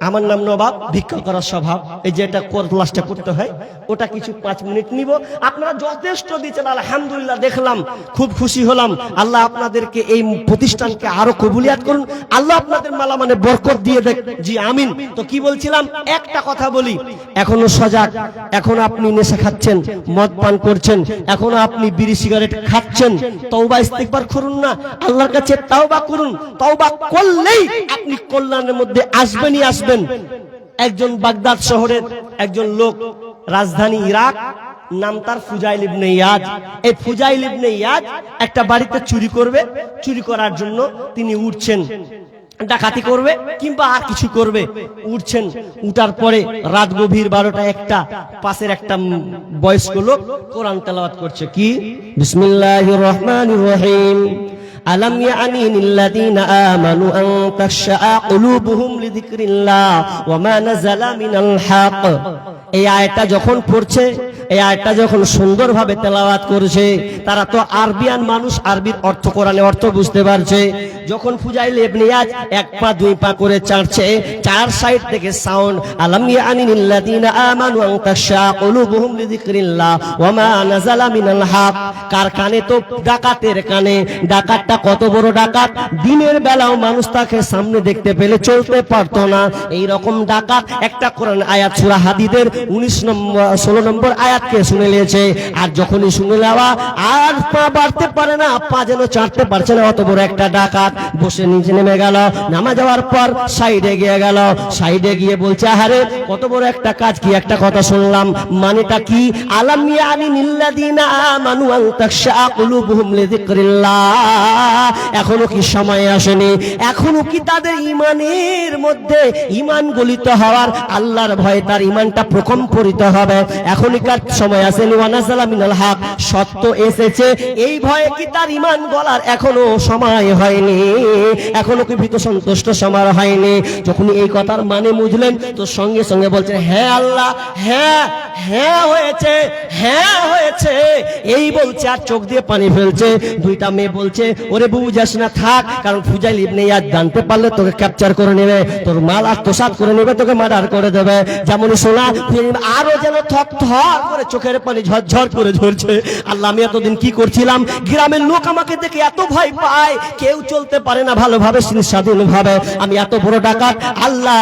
আমার নাম নবাব, ভিক্ষা করার স্বভাব, এই যে এটা ক্লাসটা করতে হয়, ওটা কিছু 5 মিনিট নিব। আপনারা যথেষ্ট দিচ্ছেন, আলহামদুলিল্লাহ, দেখলাম, খুব খুশি হলাম। আল্লাহ আপনাদেরকে, এই প্রতিষ্ঠানকে আরো কবুলিয়াত করুন, আল্লাহ আপনাদের মালা মানে বরকত দিয়ে দেখ। জি আমিন। তো কি বলছিলাম, একটা কথা বলি, এখনো সজাগ, এখনো আপনি নেশা খাচ্ছেন, মদ পান করছেন, এখনো আপনি বিড়ি সিগারেট খাচ্ছেন, তওবা ইস্তিগফার করুন না, আল্লাহর কাছে তাওবা করুন। তাওবা করলেই আপনি কল্যাণের মধ্যে আসবেনই আসবেন। একজন বাগদাদ শহরের একজন লোক, রাজধানী ইরাক, নাম তার ফুজাইল ইবনে ইয়াদ। এই ফুজাইল ইবনে ইয়াদ একটা বাড়িতে চুরি করবে, চুরি করার জন্য তিনি উঠছেন, ডাকাতি করবে কিংবা আর কিছু করবে, উঠছেন। উঠার পরে রাত গভীর 12টা-1টা, পাশের একটা বয়স্ক লোক কোরআন তেলাওয়াত করছে। কি? বিসমিল্লাহির রহমানির রহিম। আলাম ইয়ানি লিল্লাযীনা আমানু আন তাখশা কুলুবুহুম লিযিকরিল্লাহ ওয়া মা নাযালা মিনাল হক। এই আয়াতটা যখন পড়ছে, এই আয়াতটা যখন সুন্দরভাবে তেলাওয়াত করছে, তারা তো আরবিয়ান মানুষ, আরবির অর্থ, কোরআনের অর্থ বুঝতে পারছে। যখন ফুজাইল ইবনে ইয়াদ 1 পা 2 পা করে চাড়ছে, 4 সাইড থেকে সাউন্ড, আলাম ইয়ানি লিল্লাযীনা আমানু আন তাখশা কুলুবুহুম লিযিকরিল্লাহ ওয়া মা নাযালা মিনাল হক। কার কানে? তো ডাকাতের কানে। ডাকাতটা কত বড় ডাকাত, দিনের বেলাও মানুষ তাকে সামনে দেখতে পেলে চলতে পারতো না, এই রকম ডাকাত। একটা কোরআন আয়াত সূরা হাদীদের 16 নম্বর আয়াতকে শুনে নিয়েছে, আর যখনই শুনে নেওয়া আর পা বাড়তে পারে না, পা যেন চাটতে পারছে না, অত বড় একটা ডাকাত বসে নিচে নেমে গেল। নামা যাওয়ার পর সাইডে গিয়ে গেল, সাইডে গিয়ে বলছে, আহারে কত বড় একটা কাজ, কি একটা কথা শুনলাম, মানেটা কি? আলাম ইয়ানি লিল্লাযীনা আমানু আন তাখশা কুলুবুহুম লিযিকরিল্লাহ। এখনো কি সময় আসেনি? এখনো কি তাদের ইমানের মধ্যে ইমান গলিত হওয়ার, আল্লাহর ভয়ে তার ইমানটা প্রকম্পিত হবে? এখনকার সময় আসেনি? ওয়া নাযালা মিনাল হক, সত্য এসেছে, এই ভয়ে কি তার ইমান গলার এখনো সময় হয়নি? এখনো কি ভীত সন্তুষ্ট সময় হয়নি? যখন এই কথার মানে বুঝলেন, তো সঙ্গে সঙ্গে বলছেন, হ্যাঁ আল্লাহ, হ্যাঁ হ্যাঁ হয়েছে, হ্যাঁ হয়েছে, এই বলছে, আর চোখ দিয়ে পানি ফেলছে। 2টা মেয়ে বলছে, ওরে বুঝ যাস না, থাক, কারণ ফুজাইল ইবনে ইয়াদ জানতে পারলে তোকে ক্যাপচার করে নেবে, তোর মাল আত্মসাৎ করে নেবে, তোকে মার্ডার করে দেবে। যেমন শোনা, আরো যেন থর করে চোখের পানি ঝরঝর করে ঝরছে। আল্লাহ, আমি এতদিন কি করছিলাম? গ্রামের লোক আমাকে দেখে এত ভয় পায়, কেউ চলতে পারে না ভালোভাবে, স্বাধীনভাবে। আমি এত বড় ডাকাত, আল্লাহ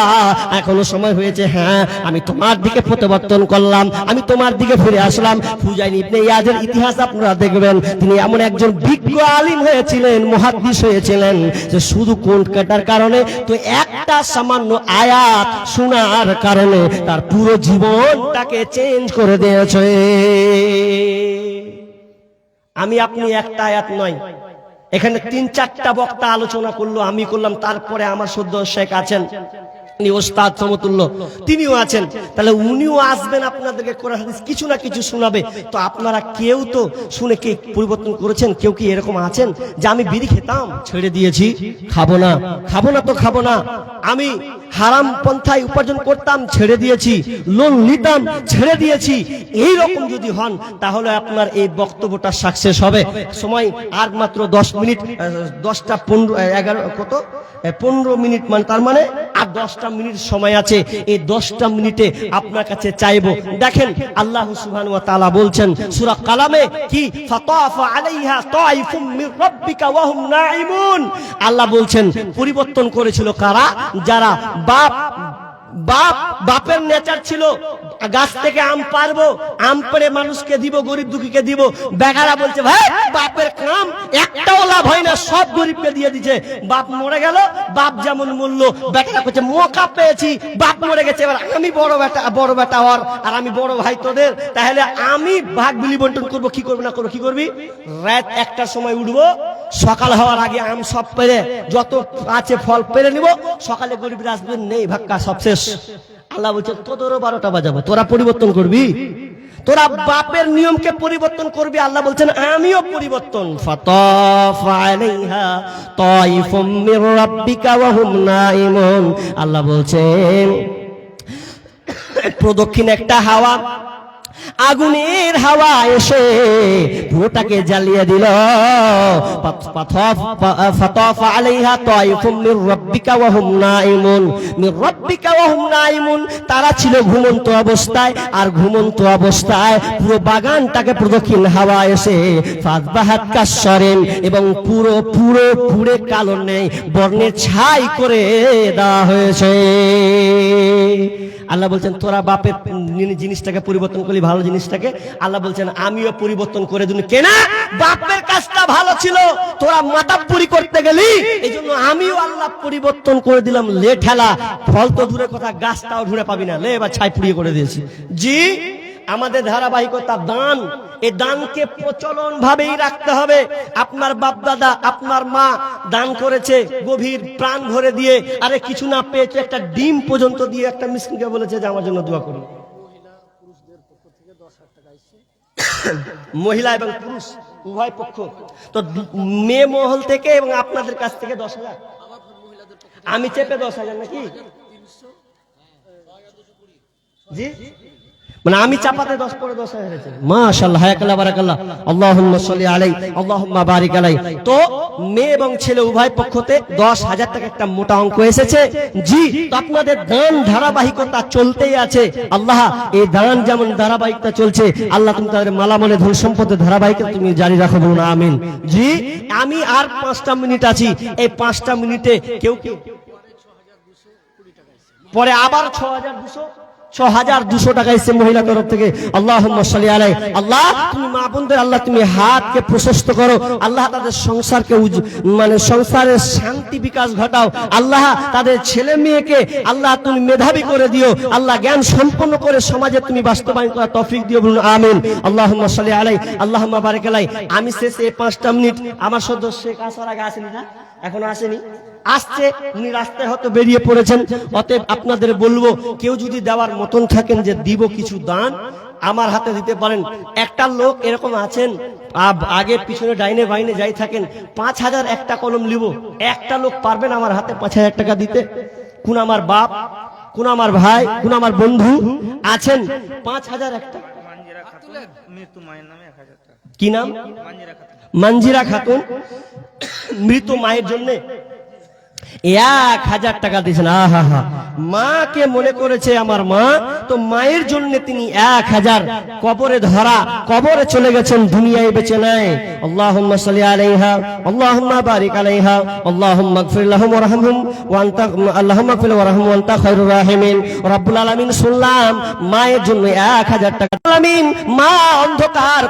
এখনো সময় হয়েছে, হ্যাঁ আমি তোমার দিকে প্রত্যাবর্তন করলাম, আমি তোমার দিকে ফিরে আসলাম। ফুজাইল ইবনে ইয়াদের ইতিহাস আপনারা দেখবেন, তিনি এমন একজন বিজ্ঞ আলিম হয়েছিলেন, মুহাদ্দিস হয়েছিলেন, যে শুধু কোন কাটার কারণে, তো একটা সামান্য আয়াত শোনার কারণে তার পুরো জীবনটাকে চেঞ্জ করে দিয়েছে। আমি আপনি একটা আয়াত নয়, এখানে 3-4টা বক্তা আলোচনা করলো, আমি করলাম, তারপরে আমার সদ্য শেখ আছেন, ওস্তাদ সমতুল্য, তিনিও আছেন। তাহলে উনিও আসবেন, আপনাদেরকে কোরআন হাদিস কিছু না কিছু শোনাবে। তো আপনারা কেউ তো শুনে কি পরিবর্তন করেছেন? কেউ কি এরকম আছেন যে আমি বিড়ি খেতাম, ছেড়ে দিয়েছি, খাবো না, খাবো না তো খাবো না, আমি হারাম পন্থায় উপার্জন করতাম ছেড়ে দিয়েছি, লোন নিতাম ছেড়ে দিয়েছি, এই রকম যদি হন তাহলে আপনার এই বক্তব্যটা সাকসেস হবে। সময় আর মাত্র 10 মিনিট, 10টা 15 11 কত 15 মিনিট, মানে তার মানে আর 10টা মিনিট সময় আছে। এই 10টা মিনিটে আপনার কাছে চাইবো, দেখেন আল্লাহ সুবহানাহু ওয়া তাআলা বলছেন সূরা কালামে কি, ফাতাফা আলাইহা তাইফুম মির রাব্বিকা ওয়া হুম নাঈমুন। আল্লাহ বলছেন পরিবর্তন করেছিল কারা? যারা বাপের নেচার ছিল গাছ থেকে আম পারবো, আম পেড়ে মানুষকে দিব, গরিব দুঃখীকে দিব। বেকারা বলছে ভাই বাপের কাম একটাও লাভ হয় না, সব গরিবকে দিয়ে দিচ্ছে। বাপ মরে গেল, বাপ যেমন মূল্য, বেটারা করছে মৌকা পেয়েছি, বাপ মরে গেছে, এবার আমি বড় বেটা হওয়ার, আর আমি বড় ভাই তোদের, তাহলে আমি ভাগ বিলি বন্টন করবো। কি করবো না করবো, কি করবি? রাত 1টার সময় উঠবো, সকাল হওয়ার আগে আম সব পেরে যত আছে ফল পেরে নিব, সকালে গরিবরা আসবে, নেই ভাক্কা সব শেষ। আল্লাহ বলছে তোদেরও 12টা বাজাবো, তোরা পরিবর্তন করবি, তোরা বাপের নিয়মকে পরিবর্তন করবি। আল্লাহ বলছেন আমিও পরিবর্তন। ফাতাফা আলাইহা তাইফুম মির রাব্বিকা ওয়া হুম নাঈমুন। আল্লাহ বলছেন প্রদক্ষিণ একটা হাওয়া, আগুনের হাওয়া এসে পুরোটাকে জ্বালিয়ে দিল। ফাতাফা আলাইহা তাইফুম মির রাব্বিকা ওয়া হুম নাঈমুন, মির রাব্বিকা ওয়া হুম নাঈমুন। তারা ছিল ঘুমন্ত অবস্থায়, আর ঘুমন্ত অবস্থায় পুরো বাগানটাকে প্রদক্ষিণ হাওয়া এসে ফাতবাহাত কাসরিন, এবং পুরে কালো নেই বর্ণের ছাই করে দেওয়া হয়েছে। আল্লাহ বলছেন তোরা বাপের জিনিসটাকে পরিবর্তন করলি, ভালো জিনিসটাকে। আল্লাহ বলছেন আমিও পরিবর্তন করে দিন। কেনা বাপের কাজটা ভালো ছিল, তোরা মাতাব্বরি করতে গেলি, এই জন্য আমিও আল্লাহ পরিবর্তন করে দিলাম। লে ঠেলা, ফল তো দূরে কথা, গাছটাও ঢুঁড়ে পাবি না, লে এবার ছাই পুড়িয়ে করে দিয়েছি। জি আমাদের ধারাবাহিকতা দান, এই দানকে প্রচলন ভাবেই রাখতে হবে। আপনার বাপ দাদা, আপনার মা দান করেছে গভীর প্রাণ ভরে দিয়ে, আরে কিছু না পেয়েছে, একটা ডিম পর্যন্ত দিয়ে একটা মিসকিনকে বলেছে যে আমার জন্য দোয়া করুন। মহিলা এবং পুরুষ উভয় পক্ষ, তো মেয়ে মহল থেকে এবং আপনাদের কাছ থেকে 10,000, আমি চেপে 10,000 নাকি জি, মানে আমি চাপাতে 10 পরে 10,000 হয়েছে। মাশাআল্লাহ, হায়াকাল্লাহ, বারাকাল্লাহ, আল্লাহুম্মা সাল্লি আলাইহি, আল্লাহুম্মা বারিক আলাইহি। তো মেয়ে এবং ছেলে উভয় পক্ষতে 10,000 টাকা একটা মোটা অঙ্ক এসেছে। জি, তো আপনাদের দান ধারাবাহিকতা চলতেই আছে। আল্লাহ এই দান যেমন ধারাবাহিকতা চলছে, আল্লাহ তুমি তাদের মালামালে ধন সম্পদের ধারাবাহিকতা তুমি জারি রাখো, বলুন আমিন। জি আমি আর 5টা মিনিট আছি, এই 5টা মিনিটে কেউ পরে আবার 6,200 টাকা এসেছে মহিলা তরফ থেকে। আল্লাহুম্মা সাল্লি আলাইহি। আল্লাহ তুমি মা বোনদের, আল্লাহ তুমি হাতকে প্রশস্ত করো, আল্লাহ তাদের সংসারকে মানে সংসারের শান্তি বিকাশ ঘটাও, আল্লাহ তাদের ছেলে মেয়েকে আল্লাহ তুমি মেধাবী করে দিও, আল্লাহ জ্ঞান সম্পন্ন করে সমাজে তুমি বাস্তবায়ন করার তৌফিক দিও, বলুন আমিন। আল্লাহুম্মা সাল্লি আলাইহি, আল্লাহুম্মা বারিক আলাইহি। আমি শেষে 5টা মিনিট, আমার সদস্য শেখ আসার আগে আসেনি না, এখনো আসেনি, আসছে, উনি রাস্তায় হয়তো বেরিয়ে পড়েছেন। অতএব আপনাদের বলবো কেউ যদি দেওয়ার মতন থাকেন যে দিব কিছু দান, আমার হাতে দিতে পারেন। একটা লোক এরকম আছেন, আগে পিছনে ডাইনে বাইনে যাই থাকেন, 5,000 একটা কলম লিব, একটা লোক পারবেন আমার হাতে 5,000 টাকা দিতে? কোন আমার বাপ, কোন আমার ভাই, কোন আমার বন্ধু আছেন? 5,000 একটা। কি নাম? মঞ্জিরা খাতুন, মৃত মায়ের জন্য 1,000 টাকা দিয়েছেন। আহা হা, মাকে মনে করেছে আমার মা, তো মায়ের জন্য তিনি 1,000 কবরে ধরা, কবরে চলে গেছেন, দুনিয়ায় বেঁচে নাই। আল্লাহুম্মা সাল্লি আলাইহা, আল্লাহুম্মা বারিক আলাইহা, আল্লাহুম্মা গফির লাহুম ওয়ারহামহুম ওয়া আনতা, আল্লাহুম্মা গফির ওয়ারহামহুম ওয়া আনতা খায়রুর রাহিমিন। রব্বুল আলামিন শুনলাম মায়ের জন্য 1,000 টাকা। আলামিন মা অন্ধকার